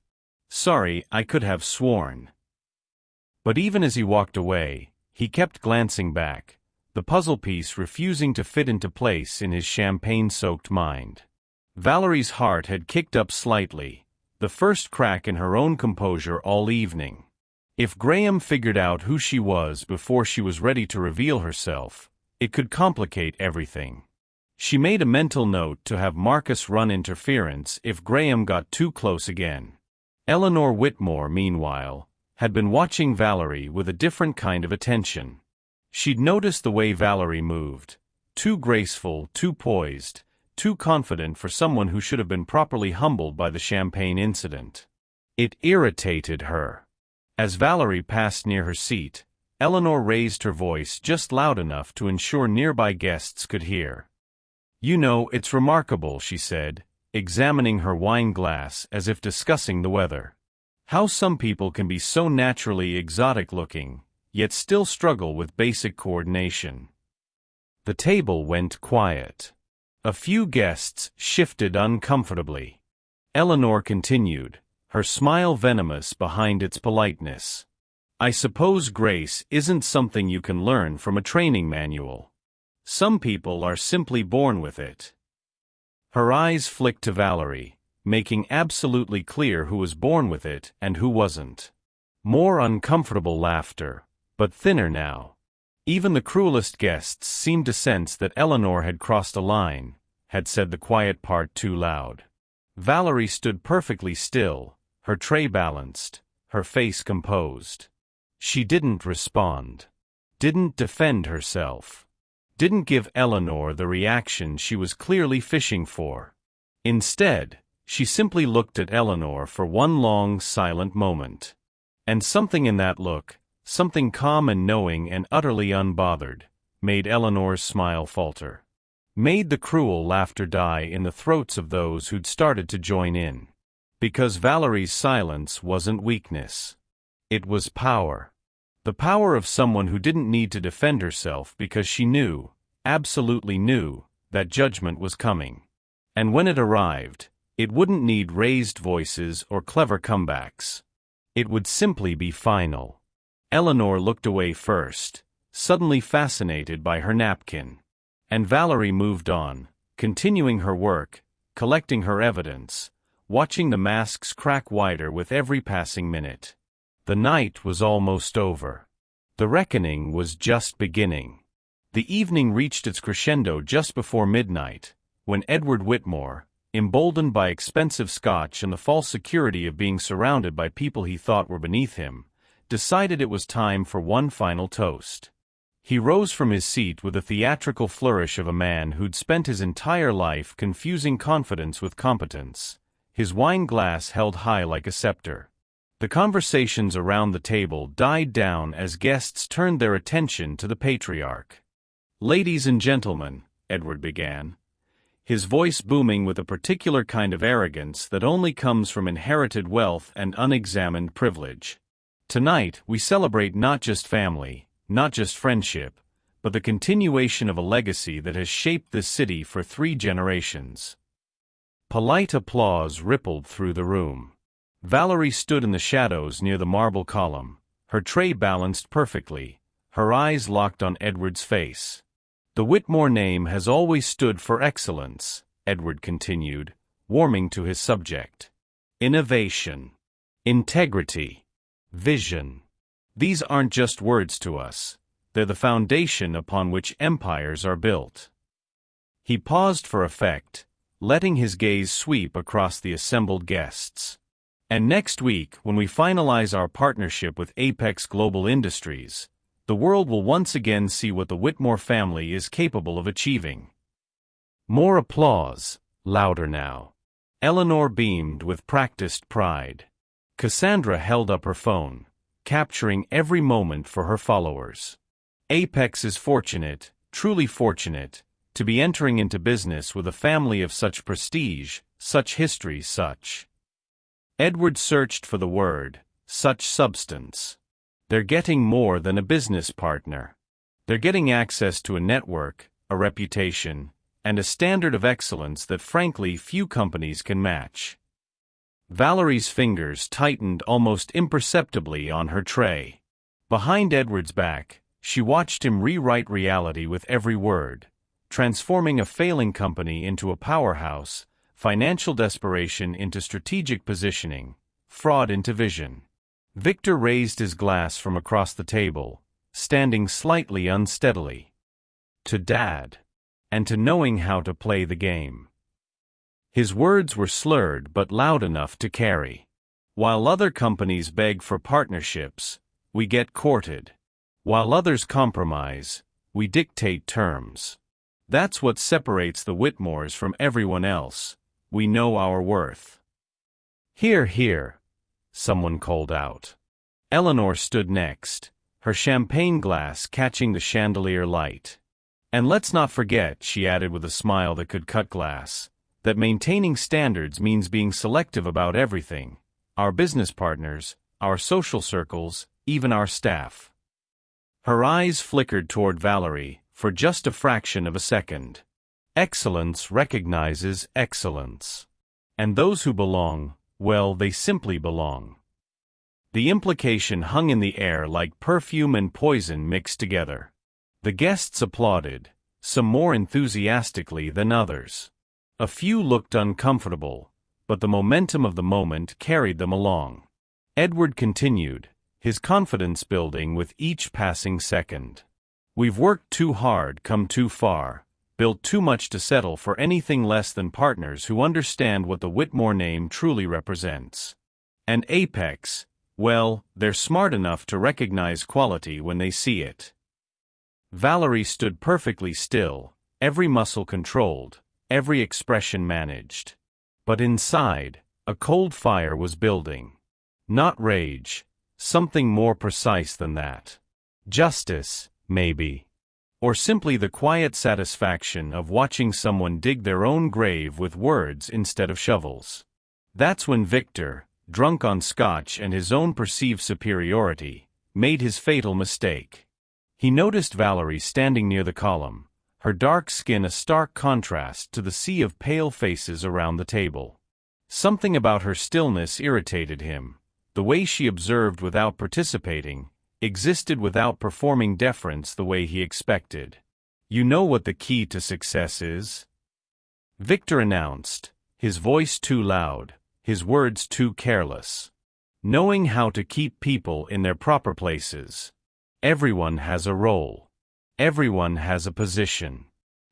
Sorry, I could have sworn." But even as he walked away, he kept glancing back, the puzzle piece refusing to fit into place in his champagne-soaked mind. Valerie's heart had kicked up slightly, the first crack in her own composure all evening. If Graham figured out who she was before she was ready to reveal herself, it could complicate everything. She made a mental note to have Marcus run interference if Graham got too close again. Eleanor Whitmore, meanwhile, had been watching Valerie with a different kind of attention. She'd noticed the way Valerie moved, too graceful, too poised, too confident for someone who should have been properly humbled by the champagne incident. It irritated her. As Valerie passed near her seat, Eleanor raised her voice just loud enough to ensure nearby guests could hear. "You know, it's remarkable," she said, examining her wine glass as if discussing the weather. "How some people can be so naturally exotic-looking, yet still struggle with basic coordination." The table went quiet. A few guests shifted uncomfortably. Eleanor continued, her smile venomous behind its politeness. "I suppose grace isn't something you can learn from a training manual. Some people are simply born with it." Her eyes flicked to Valerie, making absolutely clear who was born with it and who wasn't. More uncomfortable laughter, but thinner now. Even the cruelest guests seemed to sense that Eleanor had crossed a line, had said the quiet part too loud. Valerie stood perfectly still, her tray balanced, her face composed. She didn't respond. Didn't defend herself. Didn't give Eleanor the reaction she was clearly fishing for. Instead, She simply looked at Eleanor for one long, silent moment. And something in that look, something calm and knowing and utterly unbothered, made Eleanor's smile falter. Made the cruel laughter die in the throats of those who'd started to join in. Because Valerie's silence wasn't weakness. It was power. The power of someone who didn't need to defend herself because she knew, absolutely knew, that judgment was coming. And when it arrived, it wouldn't need raised voices or clever comebacks. It would simply be final. Eleanor looked away first, suddenly fascinated by her napkin. And Valerie moved on, continuing her work, collecting her evidence, watching the masks crack wider with every passing minute. The night was almost over. The reckoning was just beginning. The evening reached its crescendo just before midnight, when Edward Whitmore, emboldened by expensive scotch and the false security of being surrounded by people he thought were beneath him, decided it was time for one final toast. He rose from his seat with a theatrical flourish of a man who'd spent his entire life confusing confidence with competence, his wine glass held high like a scepter. The conversations around the table died down as guests turned their attention to the patriarch. "Ladies and gentlemen," Edward began, his voice booming with a particular kind of arrogance that only comes from inherited wealth and unexamined privilege. "Tonight, we celebrate not just family, not just friendship, but the continuation of a legacy that has shaped this city for 3 generations." Polite applause rippled through the room. Valerie stood in the shadows near the marble column, her tray balanced perfectly, her eyes locked on Edward's face. "The Whitmore name has always stood for excellence," Edward continued, warming to his subject. "Innovation, integrity, vision. These aren't just words to us, they're the foundation upon which empires are built." He paused for effect, letting his gaze sweep across the assembled guests. "And next week, when we finalize our partnership with Apex Global Industries, the world will once again see what the Whitmore family is capable of achieving." More applause, louder now. Eleanor beamed with practiced pride. Cassandra held up her phone, capturing every moment for her followers. "Apex is fortunate, truly fortunate, to be entering into business with a family of such prestige, such history, such..." Edward searched for the word, "such substance." They're getting more than a business partner. They're getting access to a network, a reputation, and a standard of excellence that frankly few companies can match. Valerie's fingers tightened almost imperceptibly on her tray. Behind Edward's back, she watched him rewrite reality with every word, transforming a failing company into a powerhouse, financial desperation into strategic positioning, fraud into vision. Victor raised his glass from across the table, standing slightly unsteadily. "To Dad. And to knowing how to play the game." His words were slurred but loud enough to carry. "While other companies beg for partnerships, we get courted. While others compromise, we dictate terms. That's what separates the Whitmores from everyone else. We know our worth." "Hear, hear," someone called out. Eleanor stood next, her champagne glass catching the chandelier light. "And let's not forget," she added with a smile that could cut glass, "that maintaining standards means being selective about everything: our business partners, our social circles, even our staff." Her eyes flickered toward Valerie for just a fraction of a second. Excellence recognizes excellence. And those who belong, well, they simply belong. The implication hung in the air like perfume and poison mixed together. The guests applauded, some more enthusiastically than others. A few looked uncomfortable, but the momentum of the moment carried them along. Edward continued, his confidence building with each passing second. "We've worked too hard, come too far, built too much to settle for anything less than partners who understand what the Whitmore name truly represents. And Apex, well, they're smart enough to recognize quality when they see it." Valerie stood perfectly still, every muscle controlled, every expression managed. But inside, a cold fire was building. Not rage, something more precise than that. Justice, maybe. Or simply the quiet satisfaction of watching someone dig their own grave with words instead of shovels. That's when Victor, drunk on scotch and his own perceived superiority, made his fatal mistake. He noticed Valerie standing near the column, her dark skin a stark contrast to the sea of pale faces around the table. Something about her stillness irritated him, the way she observed without participating, existed without performing deference the way he expected. "You know what the key to success is?" Victor announced, his voice too loud, his words too careless. "Knowing how to keep people in their proper places. Everyone has a role. Everyone has a position.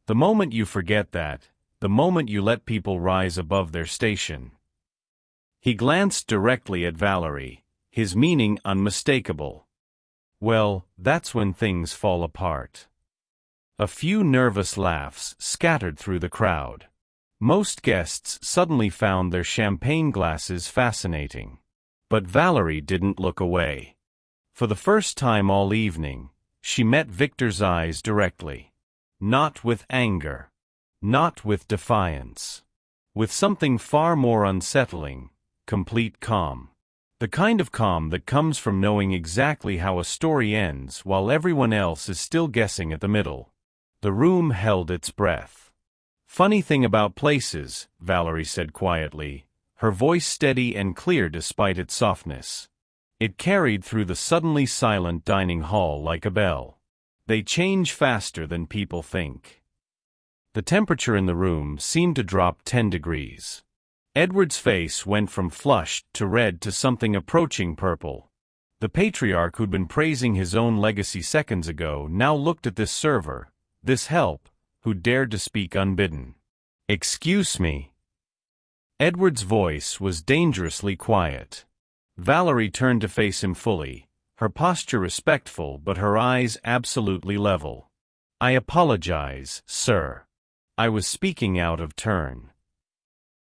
The moment you forget that, the moment you let people rise above their station." He glanced directly at Valerie, his meaning unmistakable. Well, that's when things fall apart. A few nervous laughs scattered through the crowd. Most guests suddenly found their champagne glasses fascinating. But Valerie didn't look away. For the first time all evening, she met Victor's eyes directly. Not with anger. Not with defiance. With something far more unsettling, complete calm. The kind of calm that comes from knowing exactly how a story ends while everyone else is still guessing at the middle. The room held its breath. "Funny thing about places," Valerie said quietly, her voice steady and clear despite its softness. It carried through the suddenly silent dining hall like a bell. "They change faster than people think." The temperature in the room seemed to drop 10 degrees. Edward's face went from flushed to red to something approaching purple. The patriarch who'd been praising his own legacy seconds ago now looked at this server, this help, who dared to speak unbidden. "Excuse me." Edward's voice was dangerously quiet. Valerie turned to face him fully, her posture respectful but her eyes absolutely level. "I apologize, sir. I was speaking out of turn."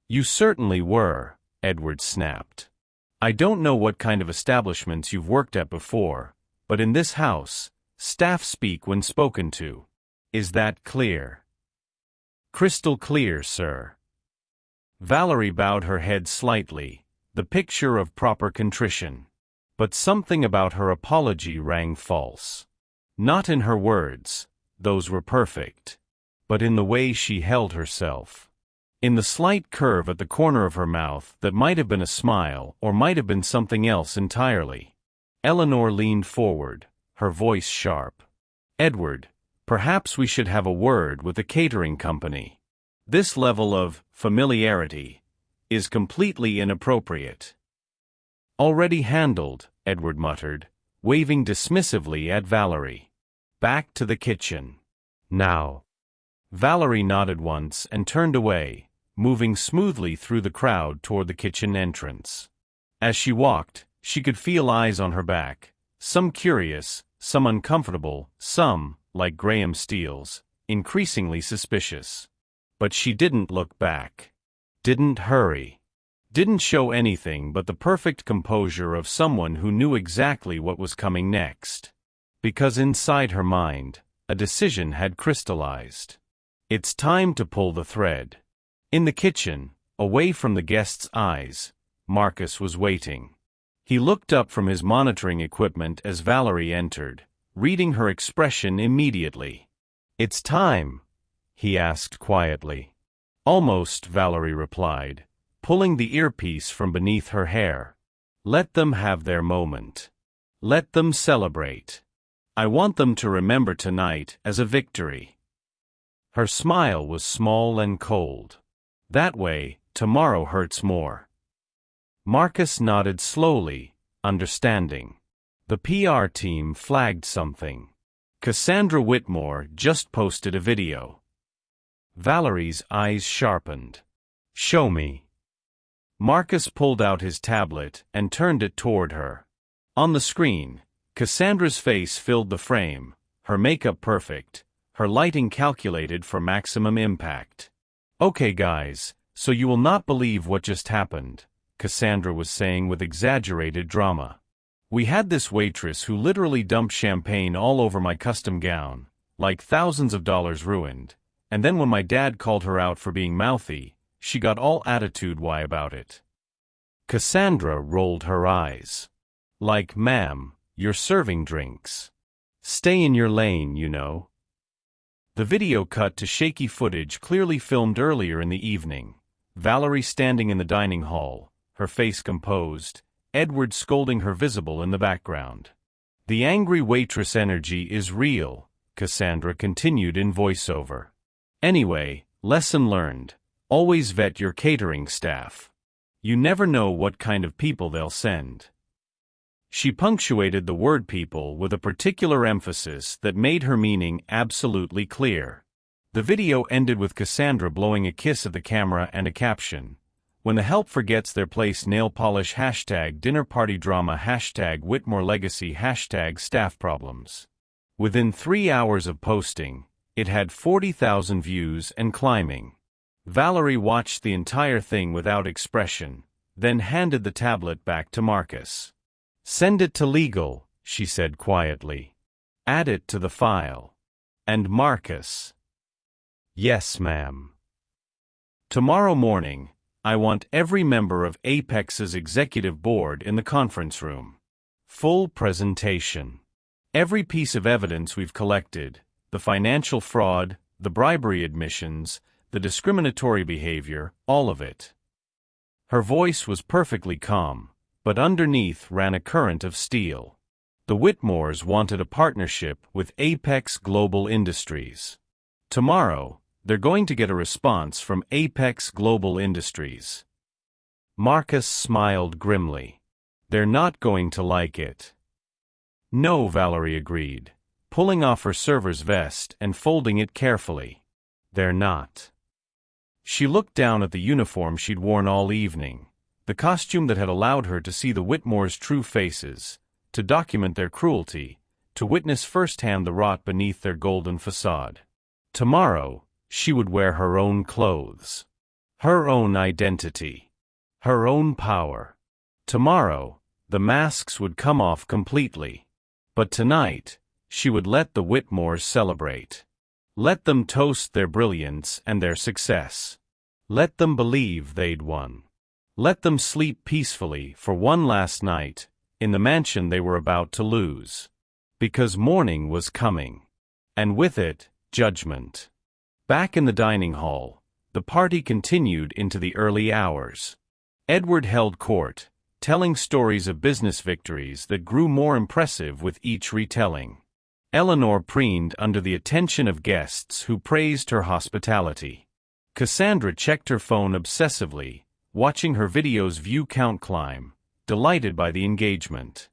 "You certainly were," Edward snapped. "I don't know what kind of establishments you've worked at before, but in this house, staff speak when spoken to. Is that clear?" "Crystal clear, sir." Valerie bowed her head slightly, the picture of proper contrition. But something about her apology rang false. Not in her words, those were perfect, but in the way she held herself. In the slight curve at the corner of her mouth that might have been a smile or might have been something else entirely. Eleanor leaned forward, her voice sharp. "Edward, perhaps we should have a word with the catering company. This level of familiarity is completely inappropriate." "Already handled," Edward muttered, waving dismissively at Valerie. "Back to the kitchen. Now." Valerie nodded once and turned away, moving smoothly through the crowd toward the kitchen entrance. As she walked, she could feel eyes on her back, some curious, some uncomfortable, some, like Graham Steele's, increasingly suspicious. But she didn't look back. Didn't hurry. Didn't show anything but the perfect composure of someone who knew exactly what was coming next. Because inside her mind, a decision had crystallized. It's time to pull the thread. In the kitchen, away from the guests' eyes, Marcus was waiting. He looked up from his monitoring equipment as Valerie entered, reading her expression immediately. "It's time?" he asked quietly. "Almost," Valerie replied, pulling the earpiece from beneath her hair. "Let them have their moment. Let them celebrate. I want them to remember tonight as a victory." Her smile was small and cold. "That way, tomorrow hurts more." Marcus nodded slowly, understanding. The PR team flagged something. Cassandra Whitmore just posted a video. Valerie's eyes sharpened. "Show me." Marcus pulled out his tablet and turned it toward her. On the screen, Cassandra's face filled the frame, her makeup perfect, her lighting calculated for maximum impact. "Okay guys, So you will not believe what just happened, Cassandra was saying with exaggerated drama. We had this waitress who literally dumped champagne all over my custom gown, like thousands of dollars ruined, and then when my dad called her out for being mouthy, she got all attitude why about it. Cassandra rolled her eyes. Like, ma'am, you're serving drinks. Stay in your lane, you know. The video cut to shaky footage clearly filmed earlier in the evening. Valerie standing in the dining hall, her face composed, Edward scolding her visible in the background. The angry waitress energy is real, Cassandra continued in voiceover. Anyway, lesson learned. Always vet your catering staff. You never know what kind of people they'll send. She punctuated the word people with a particular emphasis that made her meaning absolutely clear. The video ended with Cassandra blowing a kiss at the camera and a caption. When the help forgets their place, nail polish #dinner party drama #Whitmore legacy #staff problems. Within 3 hours of posting, it had 40,000 views and climbing. Valerie watched the entire thing without expression, then handed the tablet back to Marcus. Send it to legal, she said quietly. Add it to the file. And Marcus. Yes, ma'am. Tomorrow morning, I want every member of Apex's executive board in the conference room. Full presentation. Every piece of evidence we've collected, the financial fraud, the bribery admissions, the discriminatory behavior, all of it. Her voice was perfectly calm, but underneath ran a current of steel. The Whitmores wanted a partnership with Apex Global Industries. Tomorrow, they're going to get a response from Apex Global Industries. Marcus smiled grimly. They're not going to like it. No, Valerie agreed, pulling off her server's vest and folding it carefully. They're not. She looked down at the uniform she'd worn all evening, the costume that had allowed her to see the Whitmores' true faces, to document their cruelty, to witness firsthand the rot beneath their golden facade. Tomorrow, she would wear her own clothes, her own identity, her own power. Tomorrow, the masks would come off completely. But tonight, she would let the Whitmores celebrate. Let them toast their brilliance and their success. Let them believe they'd won. Let them sleep peacefully for one last night, in the mansion they were about to lose. Because morning was coming. And with it, judgment. Back in the dining hall, the party continued into the early hours. Edward held court, telling stories of business victories that grew more impressive with each retelling. Eleanor preened under the attention of guests who praised her hospitality. Cassandra checked her phone obsessively, watching her video's view count climb, delighted by the engagement.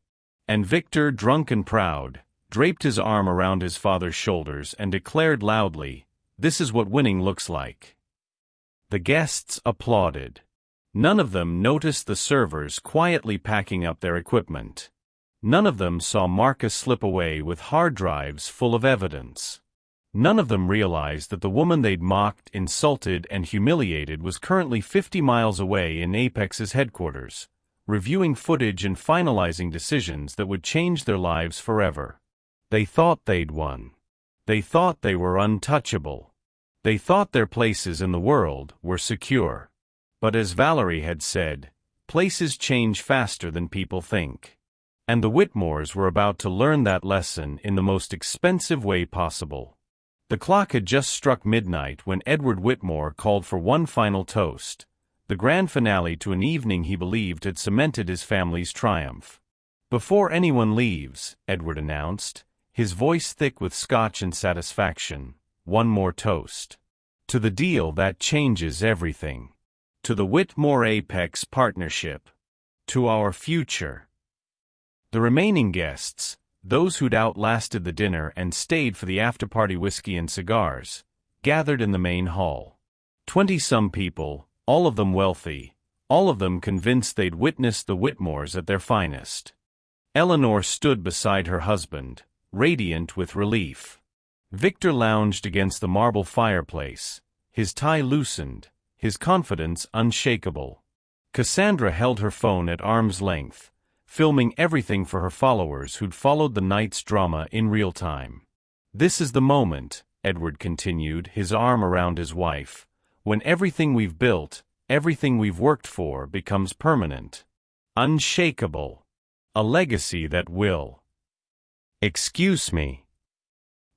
And Victor, drunk and proud, draped his arm around his father's shoulders and declared loudly, "This is what winning looks like." The guests applauded. None of them noticed the servers quietly packing up their equipment. None of them saw Marcus slip away with hard drives full of evidence. None of them realized that the woman they'd mocked, insulted, and humiliated was currently 50 miles away in Apex's headquarters, reviewing footage and finalizing decisions that would change their lives forever. They thought they'd won. They thought they were untouchable. They thought their places in the world were secure. But as Valerie had said, places change faster than people think. And the Whitmores were about to learn that lesson in the most expensive way possible. The clock had just struck midnight when Edward Whitmore called for one final toast, the grand finale to an evening he believed had cemented his family's triumph. "Before anyone leaves," Edward announced, his voice thick with scotch and satisfaction, "one more toast. To the deal that changes everything. To the Whitmore Apex partnership. To our future." The remaining guests, those who'd outlasted the dinner and stayed for the after-party whiskey and cigars, gathered in the main hall. 20-some people, all of them wealthy, all of them convinced they'd witnessed the Whitmores at their finest. Eleanor stood beside her husband, radiant with relief. Victor lounged against the marble fireplace, his tie loosened, his confidence unshakable. Cassandra held her phone at arm's length, filming everything for her followers who'd followed the night's drama in real time. "This is the moment," Edward continued, his arm around his wife, "when everything we've built, everything we've worked for becomes permanent. Unshakable. A legacy that will." "Excuse me."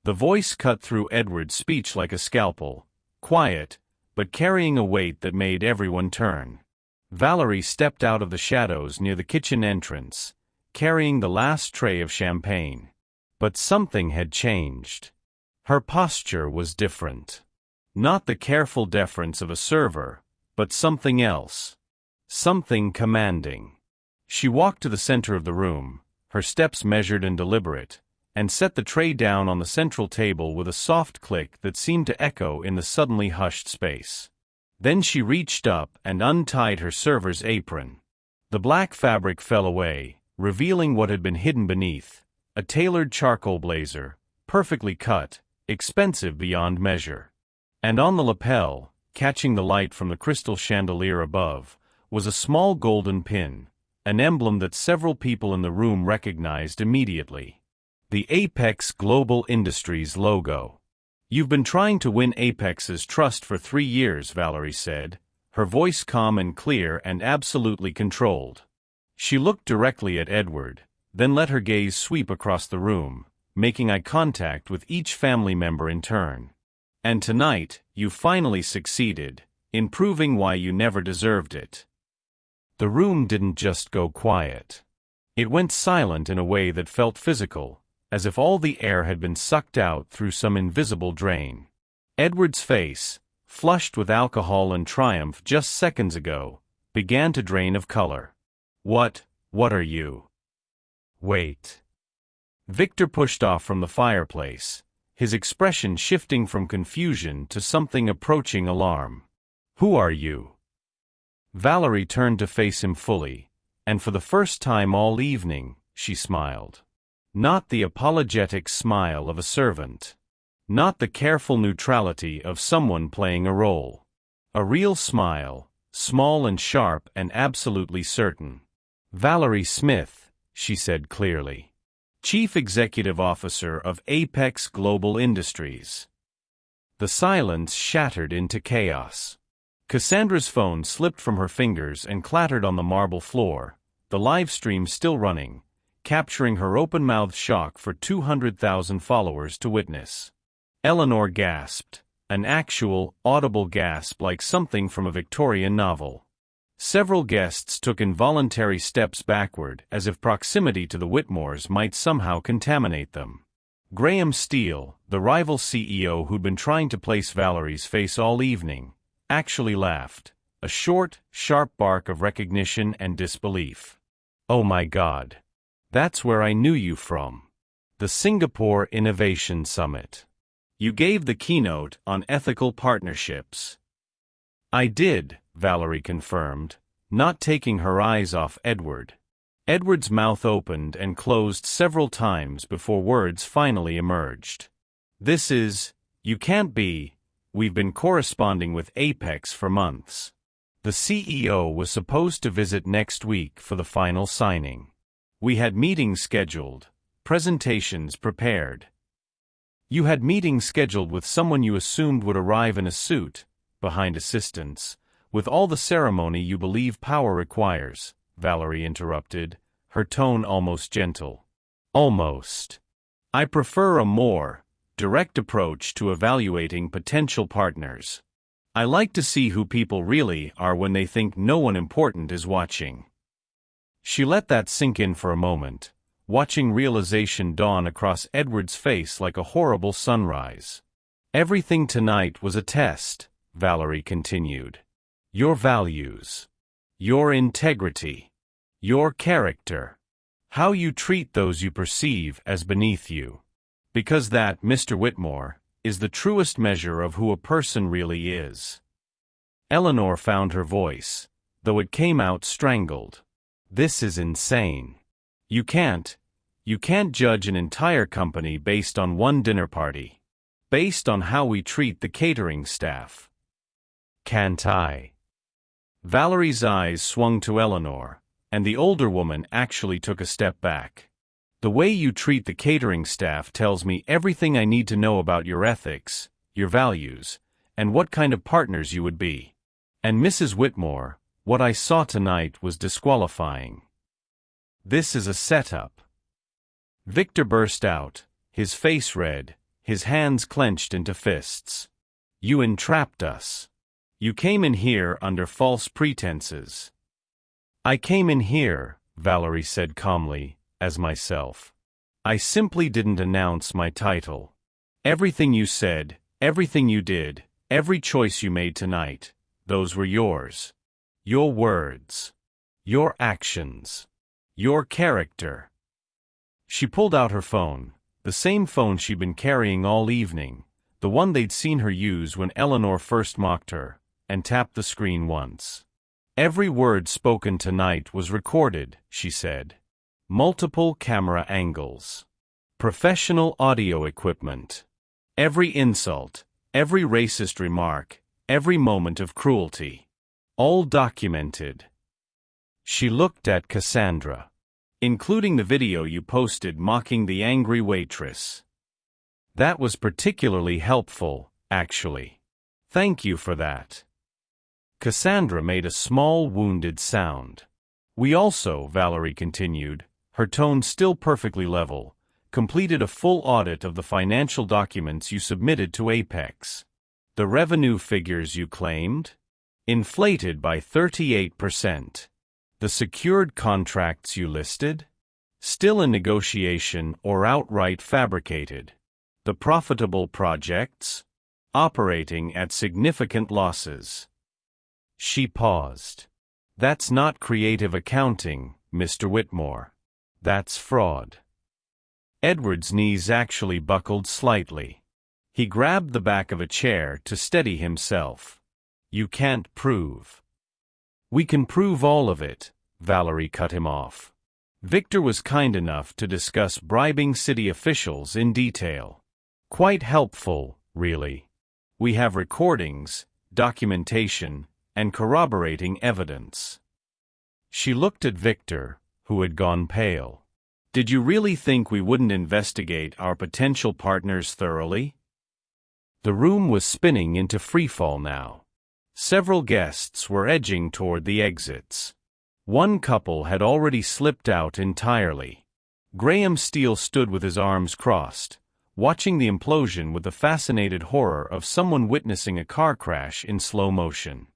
The voice cut through Edward's speech like a scalpel, quiet, but carrying a weight that made everyone turn. Valerie stepped out of the shadows near the kitchen entrance, carrying the last tray of champagne. But something had changed. Her posture was different. Not the careful deference of a server, but something else. Something commanding. She walked to the center of the room, her steps measured and deliberate, and set the tray down on the central table with a soft click that seemed to echo in the suddenly hushed space. Then she reached up and untied her server's apron. The black fabric fell away, revealing what had been hidden beneath, a tailored charcoal blazer, perfectly cut, expensive beyond measure. And on the lapel, catching the light from the crystal chandelier above, was a small golden pin, an emblem that several people in the room recognized immediately. The Apex Global Industries logo. "You've been trying to win Apex's trust for 3 years," Valerie said, her voice calm and clear and absolutely controlled. She looked directly at Edward, then let her gaze sweep across the room, making eye contact with each family member in turn. "And tonight, you finally succeeded, in proving why you never deserved it." The room didn't just go quiet. It went silent in a way that felt physical, as if all the air had been sucked out through some invisible drain. Edward's face, flushed with alcohol and triumph just seconds ago, began to drain of color. What are you?" "Wait." Victor pushed off from the fireplace, his expression shifting from confusion to something approaching alarm. "Who are you?" Valerie turned to face him fully, and for the first time all evening, she smiled. Not the apologetic smile of a servant. Not the careful neutrality of someone playing a role. A real smile, small and sharp and absolutely certain. "Valerie Smith," she said clearly. "Chief Executive Officer of Apex Global Industries." The silence shattered into chaos. Cassandra's phone slipped from her fingers and clattered on the marble floor, the live stream still running, capturing her open-mouthed shock for 200,000 followers to witness. Eleanor gasped, an actual, audible gasp like something from a Victorian novel. Several guests took involuntary steps backward as if proximity to the Whitmores might somehow contaminate them. Graham Steele, the rival CEO who'd been trying to place Valerie's face all evening, actually laughed, a short, sharp bark of recognition and disbelief. "Oh my God. That's where I knew you from. The Singapore Innovation Summit. You gave the keynote on ethical partnerships." "I did," Valerie confirmed, not taking her eyes off Edward. Edward's mouth opened and closed several times before words finally emerged. "You can't be, we've been corresponding with Apex for months. The CEO was supposed to visit next week for the final signing. We had meetings scheduled, presentations prepared. You had meetings scheduled with someone you assumed would arrive in a suit, behind assistants, with all the ceremony you believe power requires," Valerie interrupted, her tone almost gentle. "Almost. I prefer a more direct approach to evaluating potential partners. I like to see who people really are when they think no one important is watching." She let that sink in for a moment, watching realization dawn across Edward's face like a horrible sunrise. "Everything tonight was a test," Valerie continued. "Your values. Your integrity. Your character. How you treat those you perceive as beneath you. Because that, Mr. Whitmore, is the truest measure of who a person really is." Eleanor found her voice, though it came out strangled. "This is insane. You can't judge an entire company based on one dinner party. Based on how we treat the catering staff." Can't I? Valerie's eyes swung to Eleanor, and the older woman actually took a step back. The way you treat the catering staff tells me everything I need to know about your ethics, your values, and what kind of partners you would be. And Mrs. Whitmore, what I saw tonight was disqualifying. This is a setup. Victor burst out, his face red, his hands clenched into fists. You entrapped us. You came in here under false pretenses. I came in here, Valerie said calmly, as myself. I simply didn't announce my title. Everything you said, everything you did, every choice you made tonight, those were yours. Your words. Your actions. Your character. She pulled out her phone, the same phone she'd been carrying all evening, the one they'd seen her use when Eleanor first mocked her, and tapped the screen once. Every word spoken tonight was recorded, she said. Multiple camera angles. Professional audio equipment. Every insult, every racist remark, every moment of cruelty. All documented. She looked at Cassandra. Including the video you posted mocking the angry waitress. That was particularly helpful, actually. Thank you for that. Cassandra made a small wounded sound. We also, Valerie continued, her tone still perfectly level, completed a full audit of the financial documents you submitted to Apex. The revenue figures you claimed? Inflated by 38%. The secured contracts you listed? Still in negotiation or outright fabricated. The profitable projects? Operating at significant losses. She paused. That's not creative accounting, Mr. Whitmore. That's fraud. Edward's knees actually buckled slightly. He grabbed the back of a chair to steady himself. You can't prove. We can prove all of it, Valerie cut him off. Victor was kind enough to discuss bribing city officials in detail. Quite helpful, really. We have recordings, documentation, and corroborating evidence. She looked at Victor, who had gone pale. Did you really think we wouldn't investigate our potential partners thoroughly? The room was spinning into freefall now. Several guests were edging toward the exits. One couple had already slipped out entirely. Graham Steele stood with his arms crossed, watching the implosion with the fascinated horror of someone witnessing a car crash in slow motion.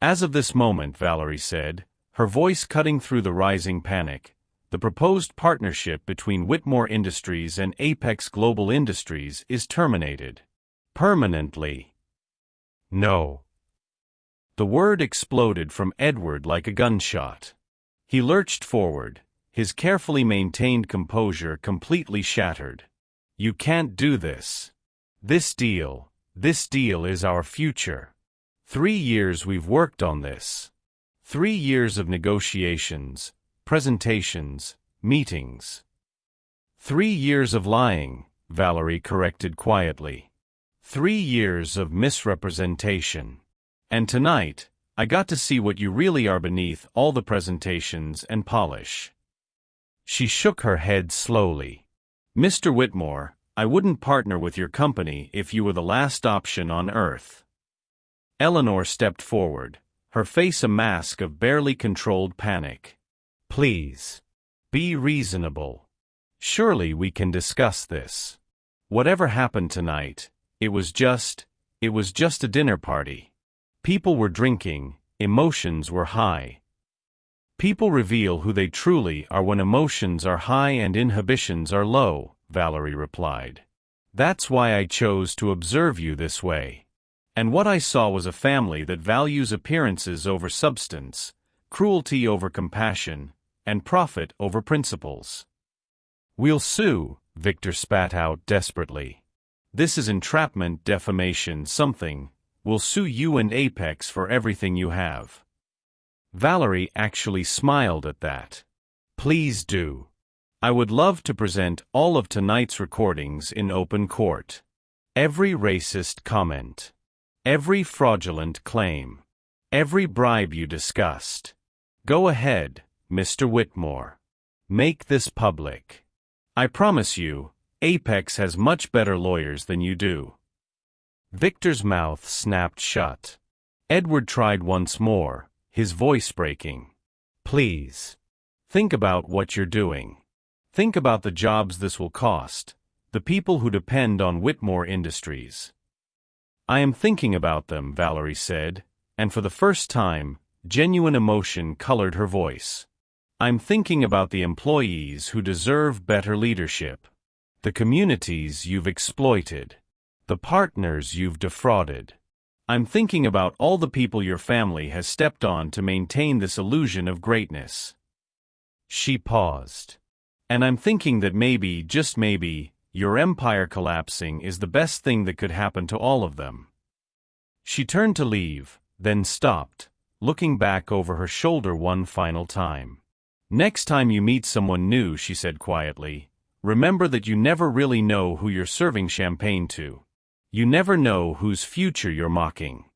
As of this moment, Valerie said, her voice cutting through the rising panic, the proposed partnership between Whitmore Industries and Apex Global Industries is terminated. Permanently. No. The word exploded from Edward like a gunshot. He lurched forward, his carefully maintained composure completely shattered. You can't do this. This deal is our future. 3 years we've worked on this. 3 years of negotiations, presentations, meetings. 3 years of lying, Valerie corrected quietly. 3 years of misrepresentation. And tonight, I got to see what you really are beneath all the presentations and polish. She shook her head slowly. Mr. Whitmore, I wouldn't partner with your company if you were the last option on Earth. Eleanor stepped forward, her face a mask of barely controlled panic. Please. Be reasonable. Surely we can discuss this. Whatever happened tonight, it was just a dinner party. People were drinking, emotions were high. People reveal who they truly are when emotions are high and inhibitions are low, Valerie replied. That's why I chose to observe you this way. And what I saw was a family that values appearances over substance, cruelty over compassion, and profit over principles. We'll sue, Victor spat out desperately. This is entrapment, defamation, something. We'll sue you and Apex for everything you have. Valerie actually smiled at that. Please do. I would love to present all of tonight's recordings in open court. Every racist comment. Every fraudulent claim. Every bribe you discussed. Go ahead, Mr. Whitmore. Make this public. I promise you, Apex has much better lawyers than you do. Victor's mouth snapped shut. Edward tried once more, his voice breaking. Please. Think about what you're doing. Think about the jobs this will cost, the people who depend on Whitmore Industries. I am thinking about them, Valerie said, and for the first time, genuine emotion colored her voice. I'm thinking about the employees who deserve better leadership, the communities you've exploited, the partners you've defrauded. I'm thinking about all the people your family has stepped on to maintain this illusion of greatness. She paused. And I'm thinking that maybe, just maybe, your empire collapsing is the best thing that could happen to all of them. She turned to leave, then stopped, looking back over her shoulder one final time. Next time you meet someone new, she said quietly, remember that you never really know who you're serving champagne to. You never know whose future you're mocking.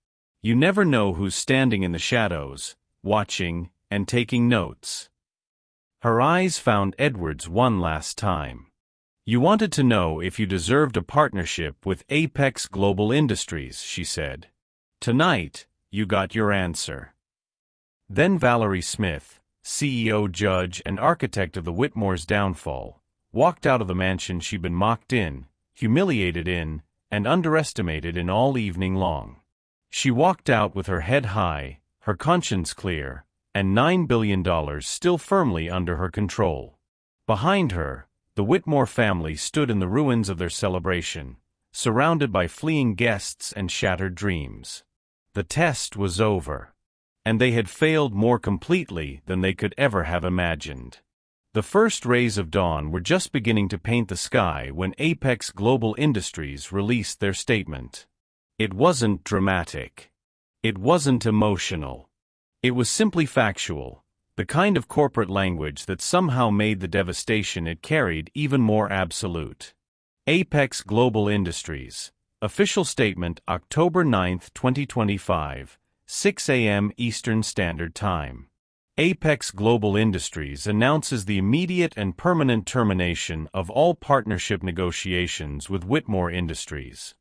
You never know who's standing in the shadows, watching and taking notes. Her eyes found Edward's one last time. You wanted to know if you deserved a partnership with Apex Global Industries, she said. Tonight, you got your answer. Then Valerie Smith, CEO, judge, and architect of the Whitmore's downfall, walked out of the mansion she'd been mocked in, humiliated in, and underestimated in all evening long. She walked out with her head high, her conscience clear, and $9 billion still firmly under her control. Behind her, the Whitmore family stood in the ruins of their celebration, surrounded by fleeing guests and shattered dreams. The test was over, and they had failed more completely than they could ever have imagined. The first rays of dawn were just beginning to paint the sky when Apex Global Industries released their statement. It wasn't dramatic. It wasn't emotional. It was simply factual, the kind of corporate language that somehow made the devastation it carried even more absolute. Apex Global Industries. Official statement, October 9, 2025, 6 a.m. Eastern Standard Time. Apex Global Industries announces the immediate and permanent termination of all partnership negotiations with Whitmore Industries.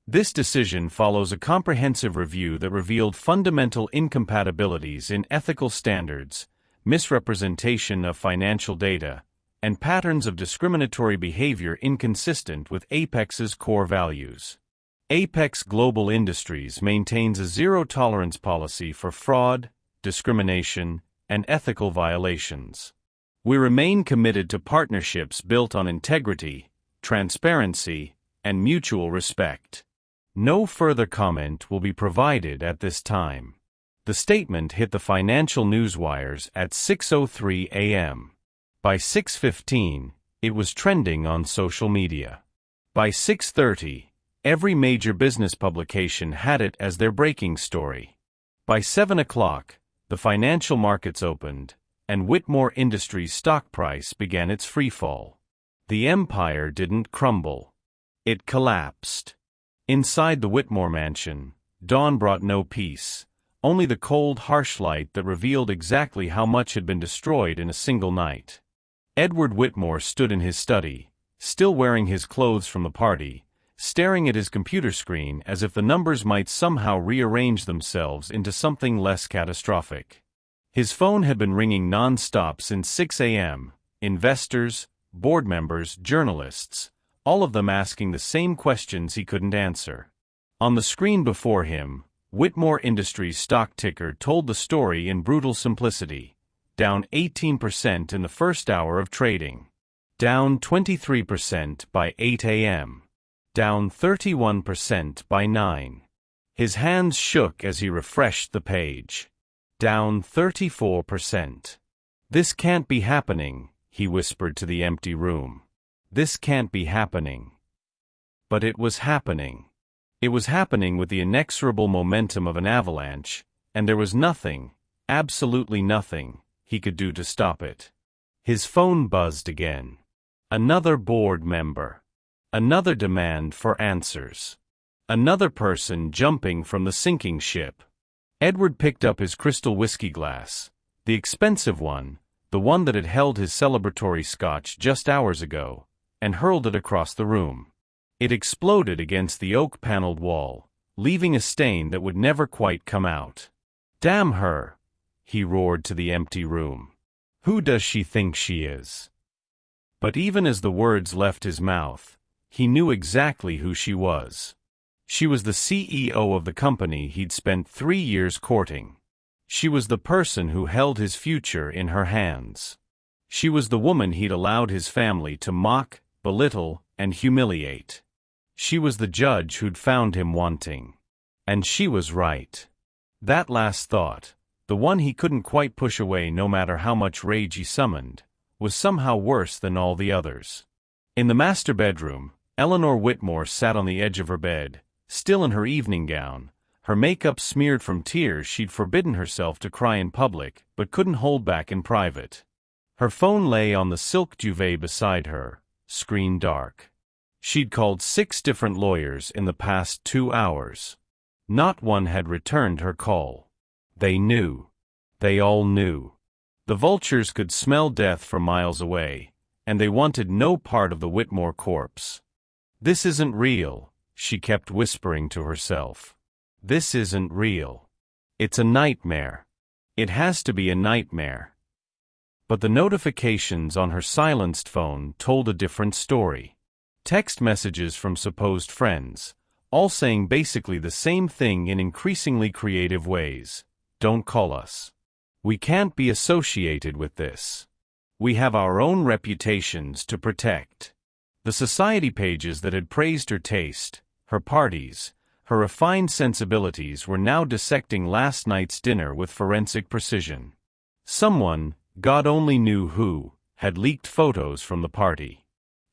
This decision follows a comprehensive review that revealed fundamental incompatibilities in ethical standards, misrepresentation of financial data, and patterns of discriminatory behavior inconsistent with Apex's core values. Apex Global Industries maintains a zero-tolerance policy for fraud, discrimination, and ethical violations. We remain committed to partnerships built on integrity, transparency, and mutual respect. No further comment will be provided at this time. The statement hit the financial newswires at 6:03 a.m. By 6:15, it was trending on social media. By 6:30, every major business publication had it as their breaking story. By 7 o'clock, the financial markets opened, and Whitmore Industries' stock price began its freefall. The empire didn't crumble. It collapsed. Inside the Whitmore mansion, dawn brought no peace, only the cold, harsh light that revealed exactly how much had been destroyed in a single night. Edward Whitmore stood in his study, still wearing his clothes from the party, staring at his computer screen as if the numbers might somehow rearrange themselves into something less catastrophic. His phone had been ringing non-stop since 6 a.m., investors, board members, journalists, all of them asking the same questions he couldn't answer. On the screen before him, Whitmore Industries' stock ticker told the story in brutal simplicity, down 18% in the first hour of trading, down 23% by 8 a.m., down 31% by 9. His hands shook as he refreshed the page. Down 34%. This can't be happening, he whispered to the empty room. This can't be happening. But it was happening. It was happening with the inexorable momentum of an avalanche, and there was nothing, absolutely nothing, he could do to stop it. His phone buzzed again. Another board member. Another demand for answers. Another person jumping from the sinking ship. Edward picked up his crystal whiskey glass, the expensive one, the one that had held his celebratory scotch just hours ago, and hurled it across the room. It exploded against the oak-paneled wall, leaving a stain that would never quite come out. "Damn her!" he roared to the empty room. "Who does she think she is?" But even as the words left his mouth, he knew exactly who she was. She was the CEO of the company he'd spent 3 years courting. She was the person who held his future in her hands. She was the woman he'd allowed his family to mock, belittle, and humiliate. She was the judge who'd found him wanting. And she was right. That last thought, the one he couldn't quite push away no matter how much rage he summoned, was somehow worse than all the others. In the master bedroom, Eleanor Whitmore sat on the edge of her bed, still in her evening gown, her makeup smeared from tears she'd forbidden herself to cry in public but couldn't hold back in private. Her phone lay on the silk duvet beside her, screen dark. She'd called 6 different lawyers in the past 2 hours. Not one had returned her call. They knew. They all knew. The vultures could smell death from miles away, and they wanted no part of the Whitmore corpse. "This isn't real," she kept whispering to herself. "This isn't real. It's a nightmare. It has to be a nightmare." But the notifications on her silenced phone told a different story. Text messages from supposed friends, all saying basically the same thing in increasingly creative ways. "Don't call us. We can't be associated with this. We have our own reputations to protect." The society pages that had praised her taste, her parties, her refined sensibilities were now dissecting last night's dinner with forensic precision. Someone, God only knew who, had leaked photos from the party.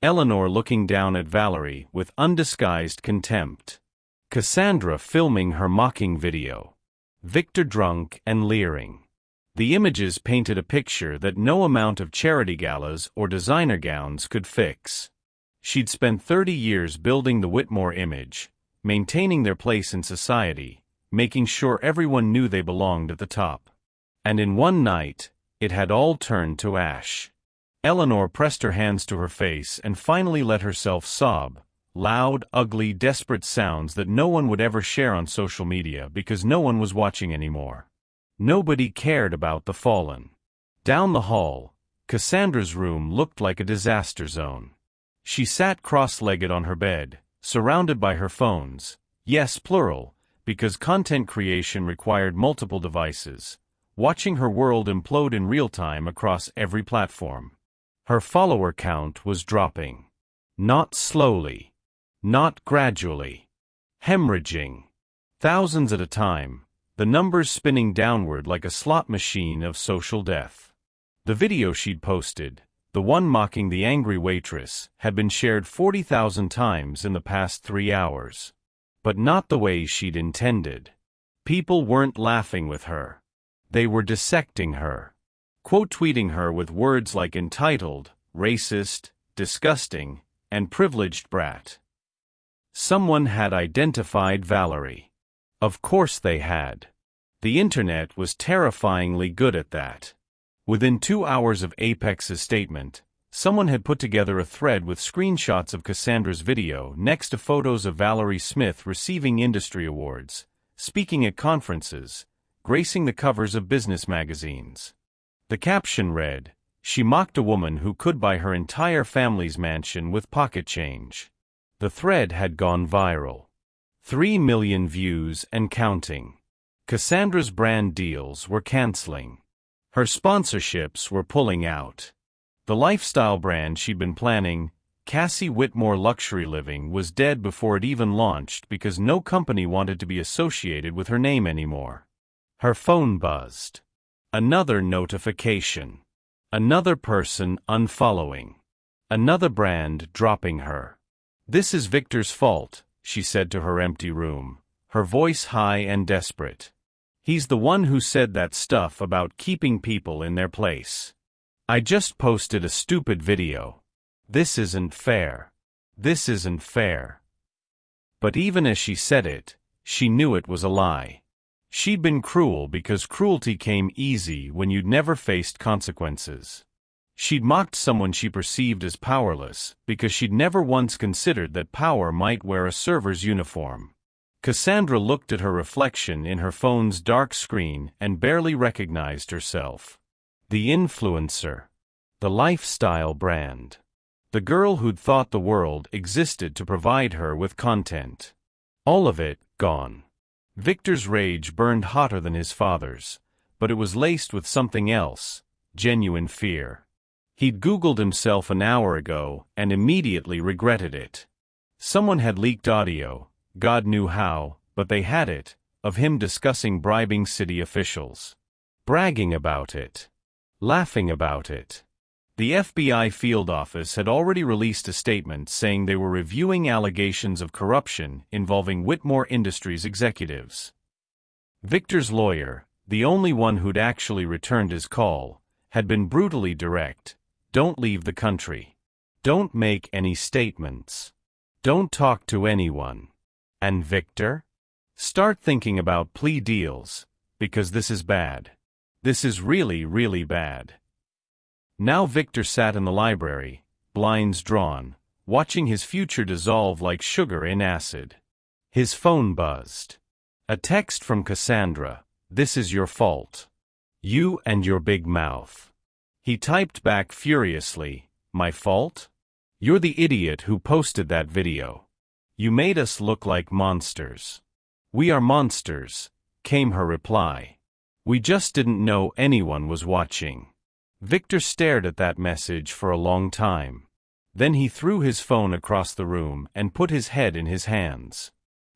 Eleanor looking down at Valerie with undisguised contempt. Cassandra filming her mocking video. Victor drunk and leering. The images painted a picture that no amount of charity galas or designer gowns could fix. She'd spent 30 years building the Whitmore image, maintaining their place in society, making sure everyone knew they belonged at the top. And in one night, it had all turned to ash. Eleanor pressed her hands to her face and finally let herself sob, loud, ugly, desperate sounds that no one would ever share on social media because no one was watching anymore. Nobody cared about the fallen. Down the hall, Cassandra's room looked like a disaster zone. She sat cross-legged on her bed, surrounded by her phones, yes, plural, because content creation required multiple devices, watching her world implode in real time across every platform. Her follower count was dropping. Not slowly. Not gradually. Hemorrhaging. Thousands at a time, the numbers spinning downward like a slot machine of social death. The video she'd posted, the one mocking the angry waitress, had been shared 40,000 times in the past 3 hours. But not the way she'd intended. People weren't laughing with her. They were dissecting her. Quote-tweeting her with words like entitled, racist, disgusting, and privileged brat. Someone had identified Valerie. Of course they had. The internet was terrifyingly good at that. Within 2 hours of Apex's statement, someone had put together a thread with screenshots of Cassandra's video next to photos of Valerie Smith receiving industry awards, speaking at conferences, gracing the covers of business magazines. The caption read, "She mocked a woman who could buy her entire family's mansion with pocket change." The thread had gone viral. 3 million views and counting. Cassandra's brand deals were canceling. Her sponsorships were pulling out. The lifestyle brand she'd been planning, Cassie Whitmore Luxury Living, was dead before it even launched because no company wanted to be associated with her name anymore. Her phone buzzed. Another notification. Another person unfollowing. Another brand dropping her. "This is Victor's fault," she said to her empty room, her voice high and desperate. "He's the one who said that stuff about keeping people in their place. I just posted a stupid video. This isn't fair. This isn't fair." But even as she said it, she knew it was a lie. She'd been cruel because cruelty came easy when you'd never faced consequences. She'd mocked someone she perceived as powerless because she'd never once considered that power might wear a server's uniform. Cassandra looked at her reflection in her phone's dark screen and barely recognized herself. The influencer. The lifestyle brand. The girl who'd thought the world existed to provide her with content. All of it gone. Victor's rage burned hotter than his father's, but it was laced with something else, genuine fear. He'd Googled himself an hour ago and immediately regretted it. Someone had leaked audio, God knew how, but they had it, of him discussing bribing city officials. Bragging about it. Laughing about it. The FBI field office had already released a statement saying they were reviewing allegations of corruption involving Whitmore Industries executives. Victor's lawyer, the only one who'd actually returned his call, had been brutally direct. Don't leave the country. Don't make any statements. Don't talk to anyone. And Victor? Start thinking about plea deals, because this is bad. This is really, really bad. Now Victor sat in the library, blinds drawn, watching his future dissolve like sugar in acid. His phone buzzed. A text from Cassandra, "This is your fault. You and your big mouth." He typed back furiously, "My fault? You're the idiot who posted that video. You made us look like monsters." "We are monsters," came her reply. "We just didn't know anyone was watching." Victor stared at that message for a long time. Then he threw his phone across the room and put his head in his hands.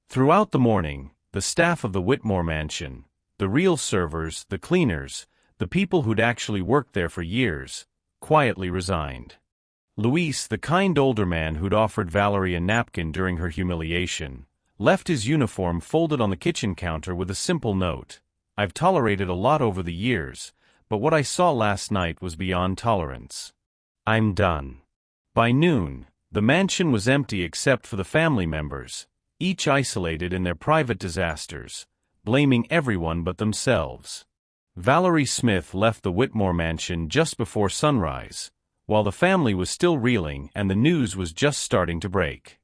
Throughout the morning, the staff of the Whitmore mansion, the real servers, the cleaners, the people who'd actually worked there for years, quietly resigned. Luis, the kind older man who'd offered Valerie a napkin during her humiliation, left his uniform folded on the kitchen counter with a simple note. "I've tolerated a lot over the years, but what I saw last night was beyond tolerance. I'm done." By noon, the mansion was empty except for the family members, each isolated in their private disasters, blaming everyone but themselves. Valerie Smith left the Whitmore mansion just before sunrise, while the family was still reeling and the news was just starting to break.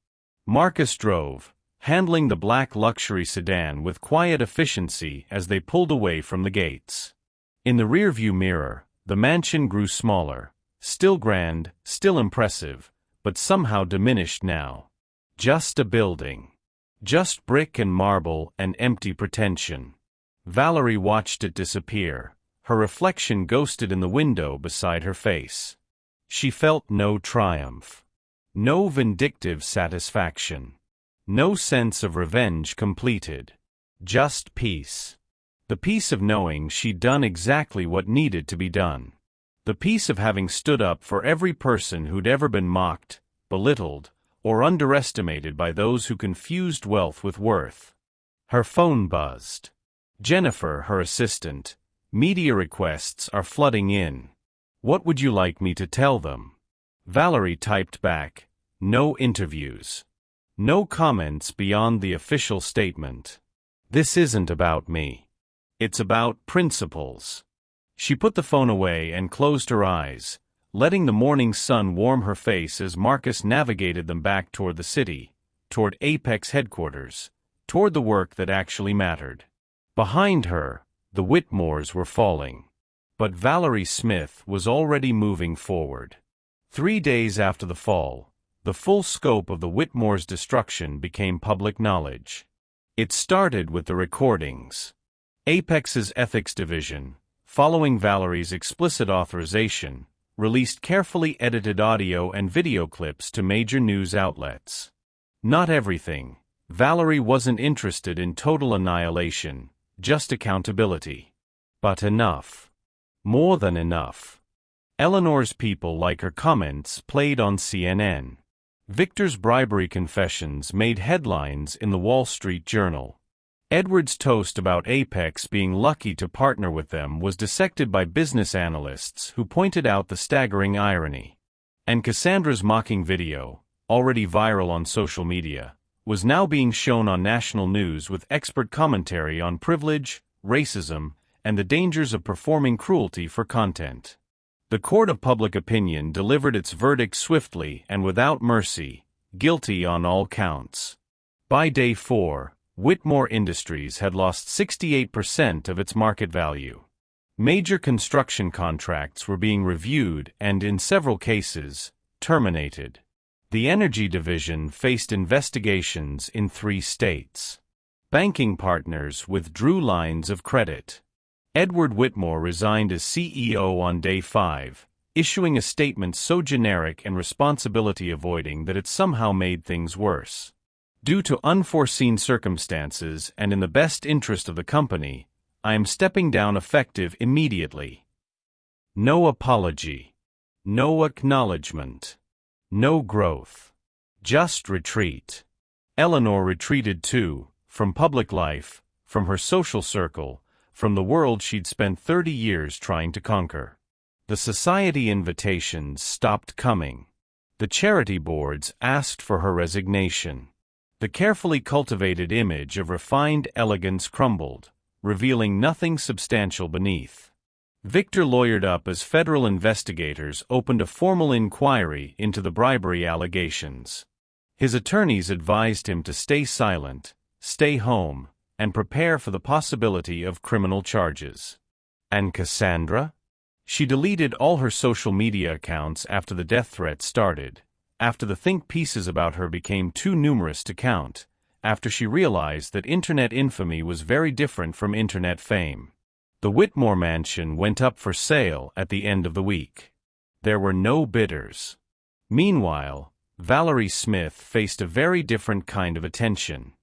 Marcus drove, handling the black luxury sedan with quiet efficiency as they pulled away from the gates. In the rearview mirror, the mansion grew smaller, still grand, still impressive, but somehow diminished now. Just a building. Just brick and marble and empty pretension. Valerie watched it disappear, her reflection ghosted in the window beside her face. She felt no triumph. No vindictive satisfaction. No sense of revenge completed. Just peace. The peace of knowing she'd done exactly what needed to be done. The peace of having stood up for every person who'd ever been mocked, belittled, or underestimated by those who confused wealth with worth. Her phone buzzed. "Jennifer, her assistant, media requests are flooding in. What would you like me to tell them?" Valerie typed back, "No interviews. No comments beyond the official statement. This isn't about me. It's about principles." She put the phone away and closed her eyes, letting the morning sun warm her face as Marcus navigated them back toward the city, toward Apex headquarters, toward the work that actually mattered. Behind her, the Whitmores were falling. But Valerie Smith was already moving forward. 3 days after the fall, the full scope of the Whitmores' destruction became public knowledge. It started with the recordings. Apex's ethics division, following Valerie's explicit authorization, released carefully edited audio and video clips to major news outlets. Not everything. Valerie wasn't interested in total annihilation, just accountability. But enough. More than enough. Eleanor's people like her comments played on CNN. Victor's bribery confessions made headlines in the Wall Street Journal. Edward's toast about Apex being lucky to partner with them was dissected by business analysts who pointed out the staggering irony. And Cassandra's mocking video, already viral on social media, was now being shown on national news with expert commentary on privilege, racism, and the dangers of performing cruelty for content. The court of public opinion delivered its verdict swiftly and without mercy, guilty on all counts. By day 4, Whitmore Industries had lost 68% of its market value. Major construction contracts were being reviewed and, in several cases, terminated. The energy division faced investigations in 3 states. Banking partners withdrew lines of credit. Edward Whitmore resigned as CEO on day 5, issuing a statement so generic and responsibility-avoiding that it somehow made things worse. Due to unforeseen circumstances and in the best interest of the company, I am stepping down effective immediately. No apology. No acknowledgement. No growth. Just retreat. Eleanor retreated too, from public life, from her social circle, from the world she'd spent 30 years trying to conquer. The society invitations stopped coming. The charity boards asked for her resignation. The carefully cultivated image of refined elegance crumbled, revealing nothing substantial beneath. Victor lawyered up as federal investigators opened a formal inquiry into the bribery allegations. His attorneys advised him to stay silent, stay home, and prepare for the possibility of criminal charges. And Cassandra? She deleted all her social media accounts after the death threat started, after the think pieces about her became too numerous to count, after she realized that internet infamy was very different from internet fame. The Whitmore mansion went up for sale at the end of the week. There were no bidders. Meanwhile, Valerie Smith faced a very different kind of attention.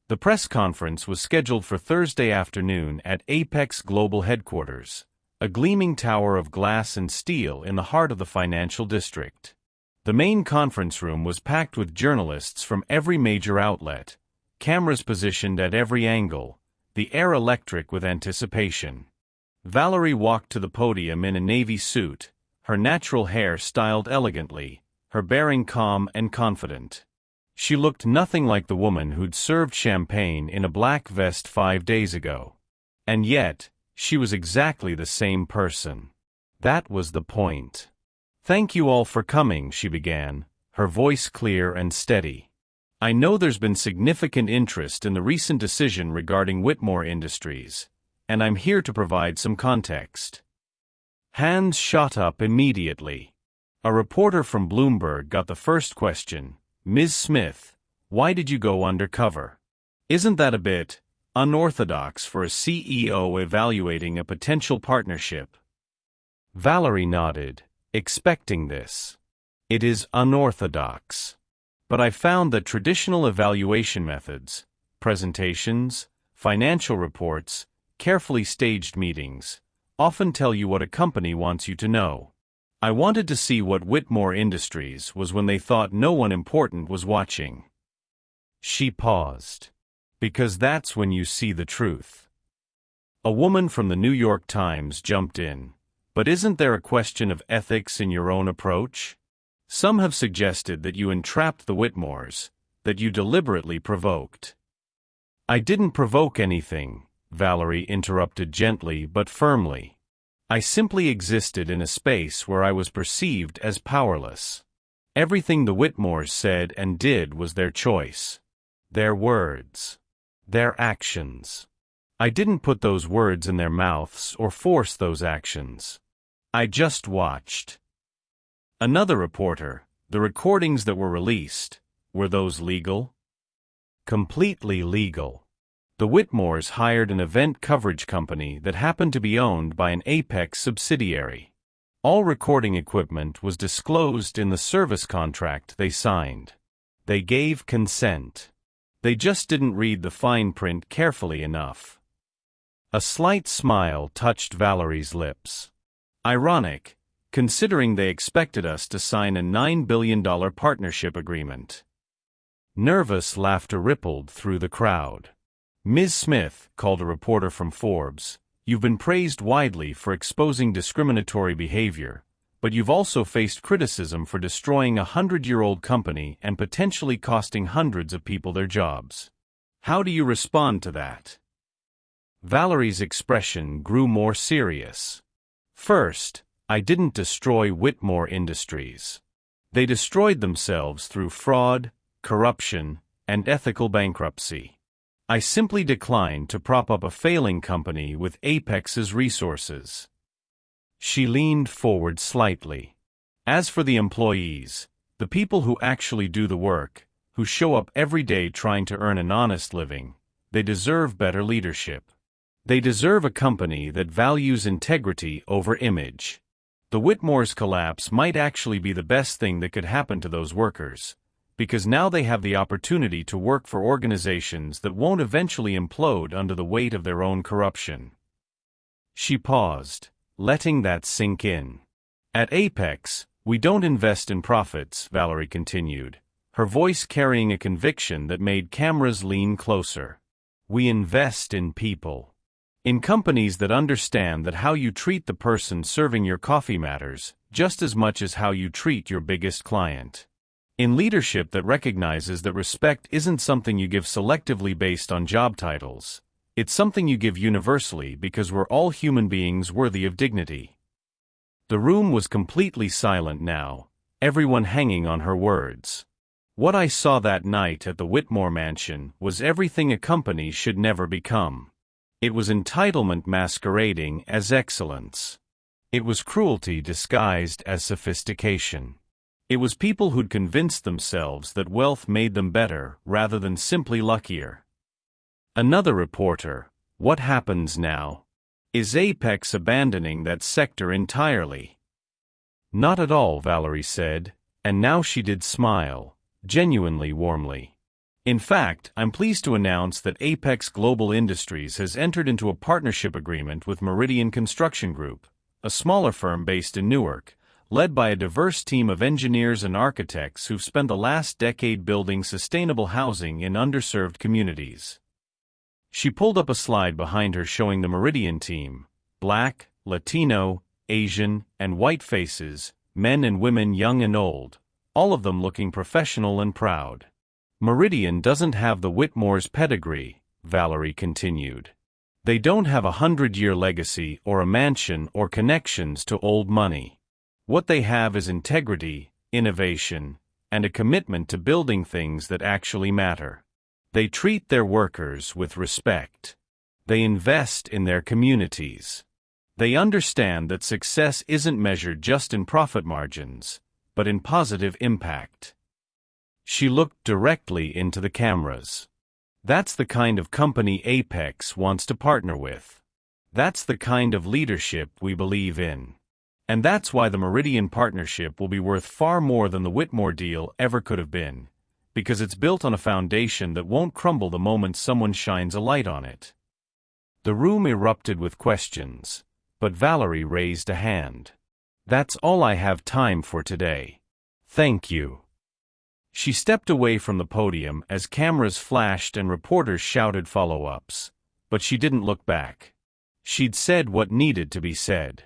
The press conference was scheduled for Thursday afternoon at Apex Global Headquarters, a gleaming tower of glass and steel in the heart of the financial district. The main conference room was packed with journalists from every major outlet, cameras positioned at every angle, the air electric with anticipation. Valerie walked to the podium in a navy suit, her natural hair styled elegantly, her bearing calm and confident. She looked nothing like the woman who'd served champagne in a black vest 5 days ago. And yet, she was exactly the same person. That was the point. "Thank you all for coming," she began, her voice clear and steady. "I know there's been significant interest in the recent decision regarding Whitmore Industries, and I'm here to provide some context." Hands shot up immediately. A reporter from Bloomberg got the first question. "Ms. Smith, why did you go undercover? Isn't that a bit unorthodox for a CEO evaluating a potential partnership?" Valerie nodded, expecting this. "It is unorthodox. But I found that traditional evaluation methods, presentations, financial reports, carefully staged meetings, often tell you what a company wants you to know. I wanted to see what Whitmore Industries was when they thought no one important was watching." She paused. "Because that's when you see the truth." A woman from the New York Times jumped in. "But isn't there a question of ethics in your own approach? Some have suggested that you entrapped the Whitmores, that you deliberately provoked." "I didn't provoke anything," Valerie interrupted gently but firmly. "I simply existed in a space where I was perceived as powerless. Everything the Whitmores said and did was their choice. Their words. Their actions. I didn't put those words in their mouths or force those actions. I just watched." Another reporter, "The recordings that were released, were those legal?" "Completely legal. The Whitmores hired an event coverage company that happened to be owned by an Apex subsidiary. All recording equipment was disclosed in the service contract they signed. They gave consent. They just didn't read the fine print carefully enough." A slight smile touched Valerie's lips. "Ironic, considering they expected us to sign a $9 billion partnership agreement." Nervous laughter rippled through the crowd. "Ms. Smith," called a reporter from Forbes, "you've been praised widely for exposing discriminatory behavior, but you've also faced criticism for destroying a 100-year-old company and potentially costing hundreds of people their jobs. How do you respond to that? Valerie's expression grew more serious. First, I didn't destroy Whitmore Industries. They destroyed themselves through fraud, corruption, and ethical bankruptcy. I simply declined to prop up a failing company with Apex's resources. She leaned forward slightly. As for the employees, the people who actually do the work, who show up every day trying to earn an honest living, they deserve better leadership. They deserve a company that values integrity over image. The Whitmore's collapse might actually be the best thing that could happen to those workers, because now they have the opportunity to work for organizations that won't eventually implode under the weight of their own corruption. She paused, letting that sink in. At Apex, we don't invest in profits, Valerie continued, her voice carrying a conviction that made cameras lean closer. We invest in people. In companies that understand that how you treat the person serving your coffee matters, just as much as how you treat your biggest client. In leadership that recognizes that respect isn't something you give selectively based on job titles, it's something you give universally because we're all human beings worthy of dignity. The room was completely silent now, everyone hanging on her words. What I saw that night at the Whitmore mansion was everything a company should never become. It was entitlement masquerading as excellence. It was cruelty disguised as sophistication. It was people who'd convinced themselves that wealth made them better rather than simply luckier. Another reporter, what happens now? Is Apex abandoning that sector entirely? Not at all, Valerie said, and now she did smile, genuinely warmly. In fact, I'm pleased to announce that Apex Global Industries has entered into a partnership agreement with Meridian Construction Group, a smaller firm based in Newark, led by a diverse team of engineers and architects who've spent the last decade building sustainable housing in underserved communities. She pulled up a slide behind her showing the Meridian team, Black, Latino, Asian, and white faces, men and women young and old, all of them looking professional and proud. Meridian doesn't have the Whitmore's pedigree, Valerie continued. They don't have a 100-year legacy or a mansion or connections to old money. What they have is integrity, innovation, and a commitment to building things that actually matter. They treat their workers with respect. They invest in their communities. They understand that success isn't measured just in profit margins, but in positive impact. She looked directly into the cameras. That's the kind of company Apex wants to partner with. That's the kind of leadership we believe in. And that's why the Meridian partnership will be worth far more than the Whitmore deal ever could have been, because it's built on a foundation that won't crumble the moment someone shines a light on it. The room erupted with questions, but Valerie raised a hand. That's all I have time for today. Thank you. She stepped away from the podium as cameras flashed and reporters shouted follow-ups, but she didn't look back. She'd said what needed to be said.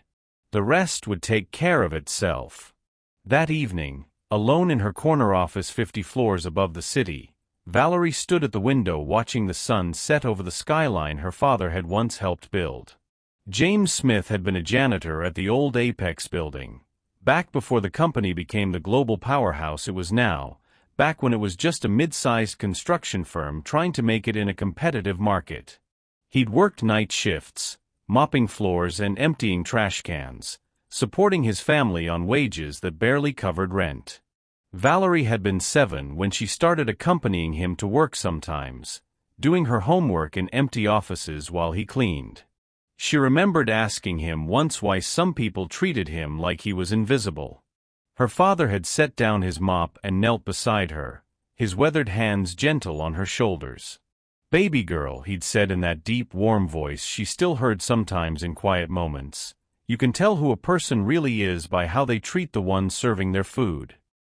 The rest would take care of itself. That evening, alone in her corner office 50 floors above the city, Valerie stood at the window watching the sun set over the skyline her father had once helped build. James Smith had been a janitor at the old Apex building, back before the company became the global powerhouse it was now, back when it was just a mid-sized construction firm trying to make it in a competitive market. He'd worked night shifts, mopping floors and emptying trash cans, supporting his family on wages that barely covered rent. Valerie had been 7 when she started accompanying him to work sometimes, doing her homework in empty offices while he cleaned. She remembered asking him once why some people treated him like he was invisible. Her father had set down his mop and knelt beside her, his weathered hands gentle on her shoulders. "Baby girl," he'd said in that deep, warm voice she still heard sometimes in quiet moments, "you can tell who a person really is by how they treat the one serving their food,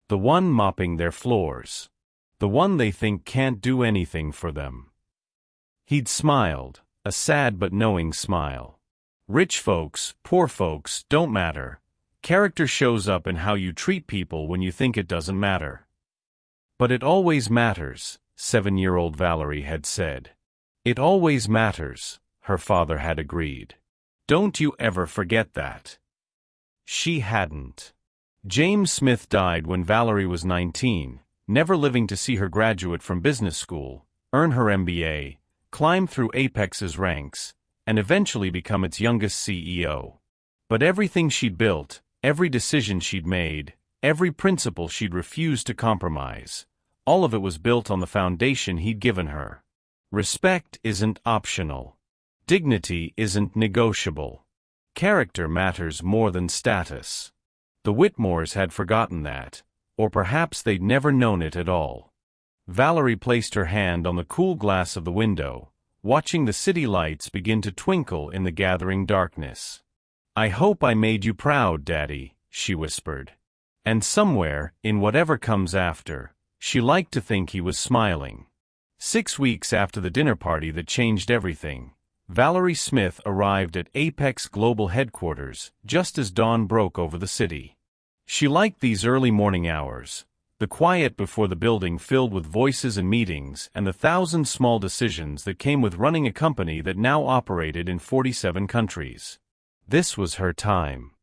the one mopping their floors, the one they think can't do anything for them." He'd smiled, a sad but knowing smile. "Rich folks, poor folks, don't matter. Character shows up in how you treat people when you think it doesn't matter. But it always matters, 7-year-old Valerie had said. It always matters, her father had agreed. Don't you ever forget that. She hadn't. James Smith died when Valerie was 19, never living to see her graduate from business school, earn her MBA, climb through Apex's ranks, and eventually become its youngest CEO. But everything she'd built, every decision she'd made, every principle she'd refused to compromise, all of it was built on the foundation he'd given her. Respect isn't optional. Dignity isn't negotiable. Character matters more than status. The Whitmores had forgotten that, or perhaps they'd never known it at all. Valerie placed her hand on the cool glass of the window, watching the city lights begin to twinkle in the gathering darkness. "I hope I made you proud, Daddy," she whispered. And somewhere, in whatever comes after, she liked to think he was smiling. 6 weeks after the dinner party that changed everything, Valerie Smith arrived at Apex Global Headquarters just as dawn broke over the city. She liked these early morning hours, the quiet before the building filled with voices and meetings and the 1,000 small decisions that came with running a company that now operated in 47 countries. This was her time.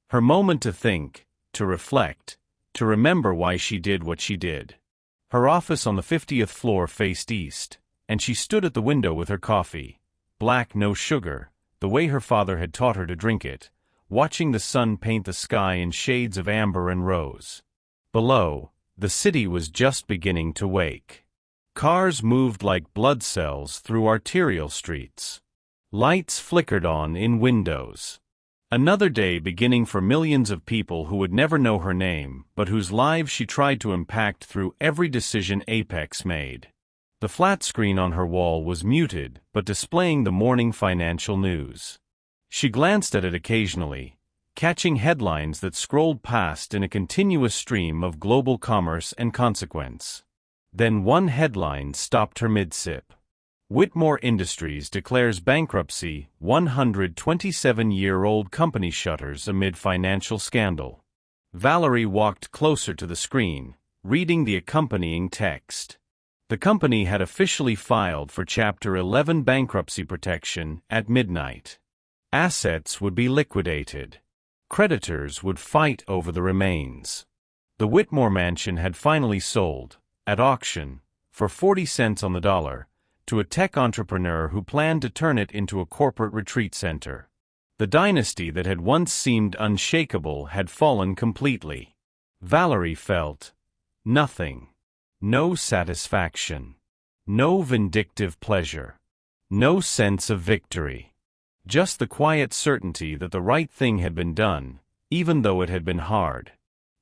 Her moment to think, to reflect, to remember why she did what she did. Her office on the 50th floor faced east, and she stood at the window with her coffee, black, no sugar, the way her father had taught her to drink it, watching the sun paint the sky in shades of amber and rose. Below, the city was just beginning to wake. Cars moved like blood cells through arterial streets. Lights flickered on in windows. Another day beginning for millions of people who would never know her name, but whose lives she tried to impact through every decision Apex made. The flat screen on her wall was muted, but displaying the morning financial news. She glanced at it occasionally, catching headlines that scrolled past in a continuous stream of global commerce and consequence. Then one headline stopped her mid-sip. Whitmore Industries declares bankruptcy, 127-year-old company shutters amid financial scandal. Valerie walked closer to the screen, reading the accompanying text. The company had officially filed for Chapter 11 bankruptcy protection at midnight. Assets would be liquidated. Creditors would fight over the remains. The Whitmore mansion had finally sold, at auction, for 40 cents on the dollar, to a tech entrepreneur who planned to turn it into a corporate retreat center. The dynasty that had once seemed unshakable had fallen completely. Valerie felt nothing. No satisfaction. No vindictive pleasure. No sense of victory. Just the quiet certainty that the right thing had been done, even though it had been hard.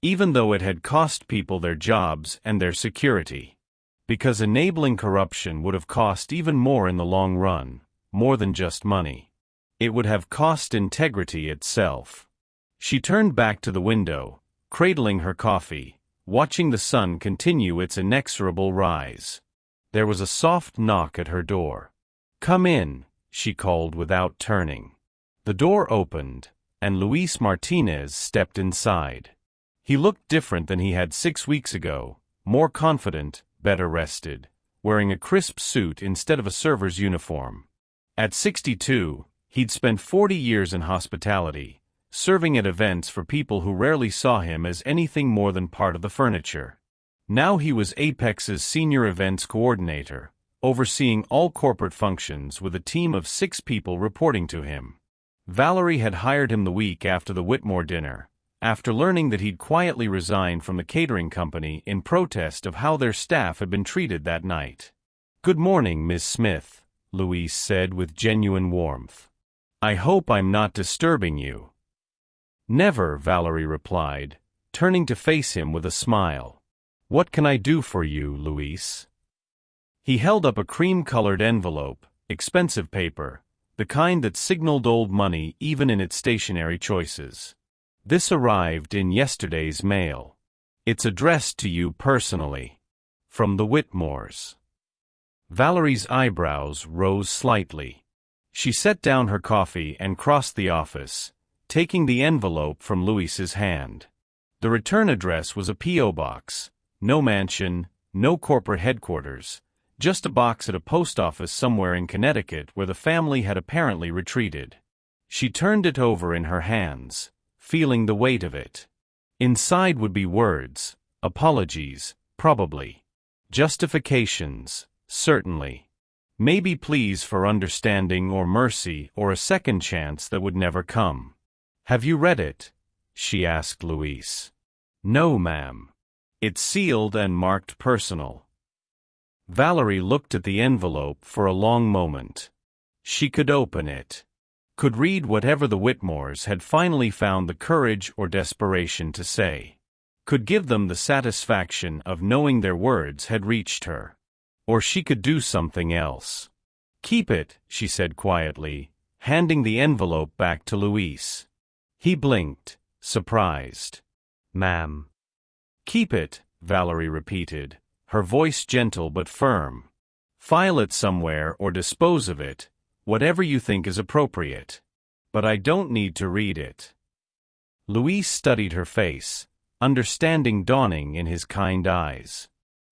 Even though it had cost people their jobs and their security. Because enabling corruption would have cost even more in the long run, more than just money. It would have cost integrity itself. She turned back to the window, cradling her coffee, watching the sun continue its inexorable rise. There was a soft knock at her door. "Come in," she called without turning. The door opened, and Luis Martinez stepped inside. He looked different than he had 6 weeks ago, more confident, better rested, wearing a crisp suit instead of a server's uniform. At 62, he'd spent 40 years in hospitality, serving at events for people who rarely saw him as anything more than part of the furniture. Now he was Apex's senior events coordinator, overseeing all corporate functions with a team of 6 people reporting to him. Valerie had hired him the week after the Whitmore dinner, after learning that he'd quietly resigned from the catering company in protest of how their staff had been treated that night. "Good morning, Miss Smith," Luis said with genuine warmth. "I hope I'm not disturbing you." "Never," Valerie replied, turning to face him with a smile. "What can I do for you, Luis?" He held up a cream-colored envelope, expensive paper, the kind that signaled old money even in its stationery choices. "This arrived in yesterday's mail. It's addressed to you personally. From the Whitmores." Valerie's eyebrows rose slightly. She set down her coffee and crossed the office, taking the envelope from Louise's hand. The return address was a P.O. box. No mansion, no corporate headquarters. Just a box at a post office somewhere in Connecticut where the family had apparently retreated. She turned it over in her hands, feeling the weight of it. Inside would be words, apologies, probably. Justifications, certainly. Maybe pleas for understanding or mercy or a second chance that would never come. "Have you read it?" she asked Louise. "No, ma'am. It's sealed and marked personal." Valerie looked at the envelope for a long moment. She could open it. Could read whatever the Whitmores had finally found the courage or desperation to say. Could give them the satisfaction of knowing their words had reached her. Or she could do something else. "Keep it," she said quietly, handing the envelope back to Louise. He blinked, surprised. "Ma'am." "Keep it," Valerie repeated, her voice gentle but firm. "File it somewhere or dispose of it, whatever you think is appropriate. But I don't need to read it." Louise studied her face, understanding dawning in his kind eyes.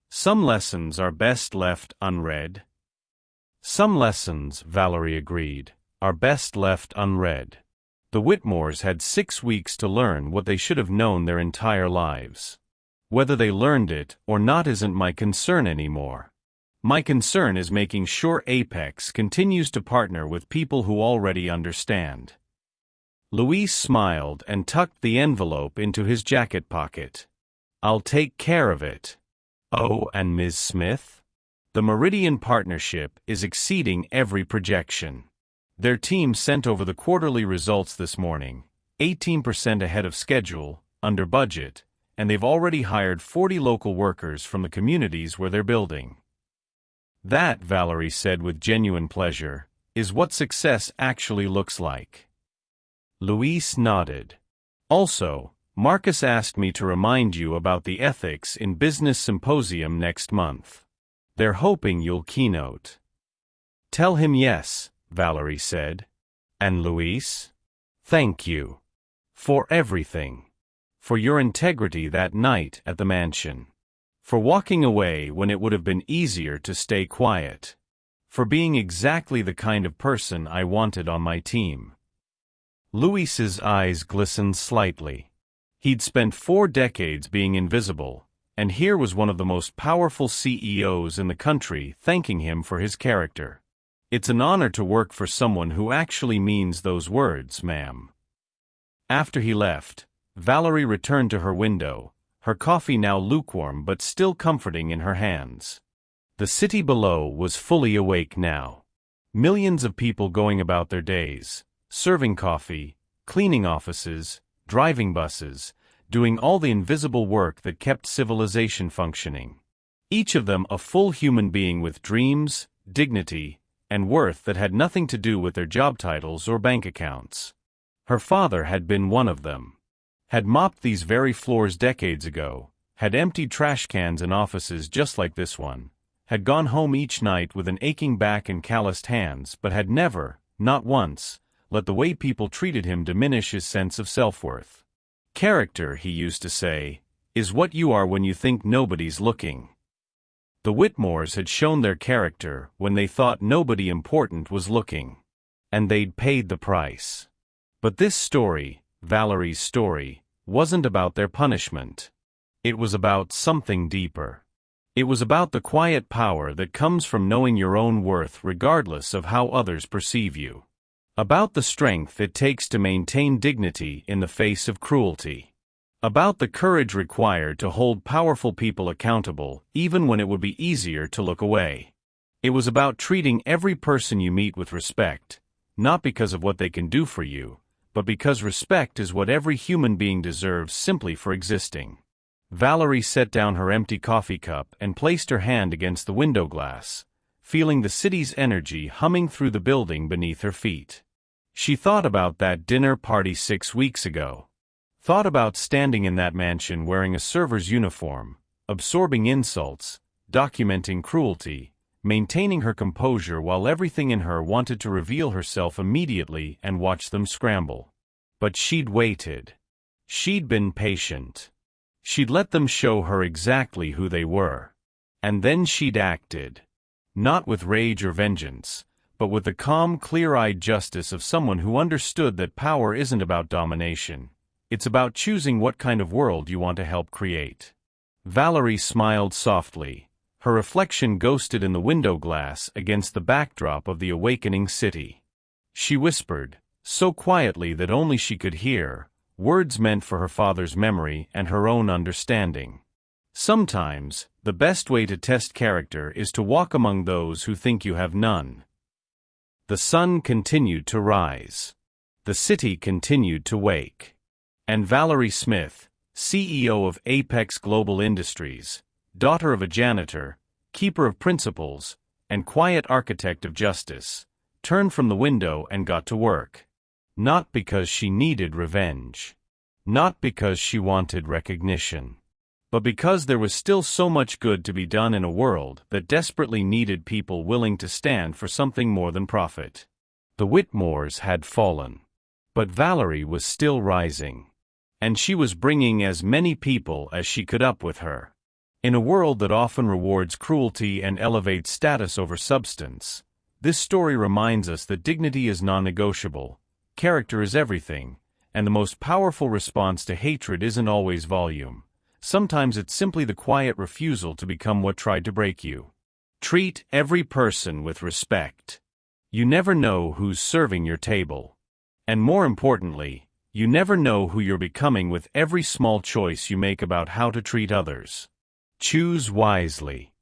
"Some lessons are best left unread." "Some lessons," Valerie agreed, "are best left unread." The Whitmores had 6 weeks to learn what they should have known their entire lives. Whether they learned it or not isn't my concern anymore. My concern is making sure Apex continues to partner with people who already understand. Louise smiled and tucked the envelope into his jacket pocket. "I'll take care of it." "Oh, and Ms. Smith?" "The Meridian partnership is exceeding every projection. Their team sent over the quarterly results this morning, 18% ahead of schedule, under budget, and they've already hired 40 local workers from the communities where they're building." "That," Valerie said with genuine pleasure, "is what success actually looks like." Louise nodded. "Also, Marcus asked me to remind you about the Ethics in Business Symposium next month. They're hoping you'll keynote." "Tell him yes," Valerie said. "And Louise? Thank you. For everything. For your integrity that night at the mansion. For walking away when it would have been easier to stay quiet. For being exactly the kind of person I wanted on my team." Louise's eyes glistened slightly. He'd spent 4 decades being invisible, and here was one of the most powerful CEOs in the country thanking him for his character. "It's an honor to work for someone who actually means those words, ma'am." After he left, Valerie returned to her window, her coffee now lukewarm but still comforting in her hands. The city below was fully awake now. Millions of people going about their days, serving coffee, cleaning offices, driving buses, doing all the invisible work that kept civilization functioning. Each of them a full human being with dreams, dignity, and worth that had nothing to do with their job titles or bank accounts. Her father had been one of them. Had mopped these very floors decades ago, had emptied trash cans in offices just like this one, had gone home each night with an aching back and calloused hands, but had never, not once, let the way people treated him diminish his sense of self-worth. "Character," he used to say, "is what you are when you think nobody's looking." The Whitmores had shown their character when they thought nobody important was looking. And they'd paid the price. But this story, Valerie's story, wasn't about their punishment. It was about something deeper. It was about the quiet power that comes from knowing your own worth regardless of how others perceive you. About the strength it takes to maintain dignity in the face of cruelty. About the courage required to hold powerful people accountable even when it would be easier to look away. It was about treating every person you meet with respect, not because of what they can do for you, but because respect is what every human being deserves simply for existing. Valerie set down her empty coffee cup and placed her hand against the window glass, feeling the city's energy humming through the building beneath her feet. She thought about that dinner party 6 weeks ago. Thought about standing in that mansion wearing a server's uniform, absorbing insults, documenting cruelty, maintaining her composure while everything in her wanted to reveal herself immediately and watch them scramble. But she'd waited. She'd been patient. She'd let them show her exactly who they were. And then she'd acted. Not with rage or vengeance, but with the calm, clear-eyed justice of someone who understood that power isn't about domination. It's about choosing what kind of world you want to help create. Valerie smiled softly, her reflection ghosted in the window glass against the backdrop of the awakening city. She whispered, so quietly that only she could hear, words meant for her father's memory and her own understanding. Sometimes, the best way to test character is to walk among those who think you have none. The sun continued to rise. The city continued to wake. And Valerie Smith, CEO of Apex Global Industries, daughter of a janitor, keeper of principles, and quiet architect of justice, turned from the window and got to work. Not because she needed revenge. Not because she wanted recognition. But because there was still so much good to be done in a world that desperately needed people willing to stand for something more than profit. The Whitmores had fallen. But Valerie was still rising. And she was bringing as many people as she could up with her. In a world that often rewards cruelty and elevates status over substance, this story reminds us that dignity is non-negotiable, character is everything, and the most powerful response to hatred isn't always volume. Sometimes it's simply the quiet refusal to become what tried to break you. Treat every person with respect. You never know who's serving your table. And more importantly, you never know who you're becoming with every small choice you make about how to treat others. Choose wisely.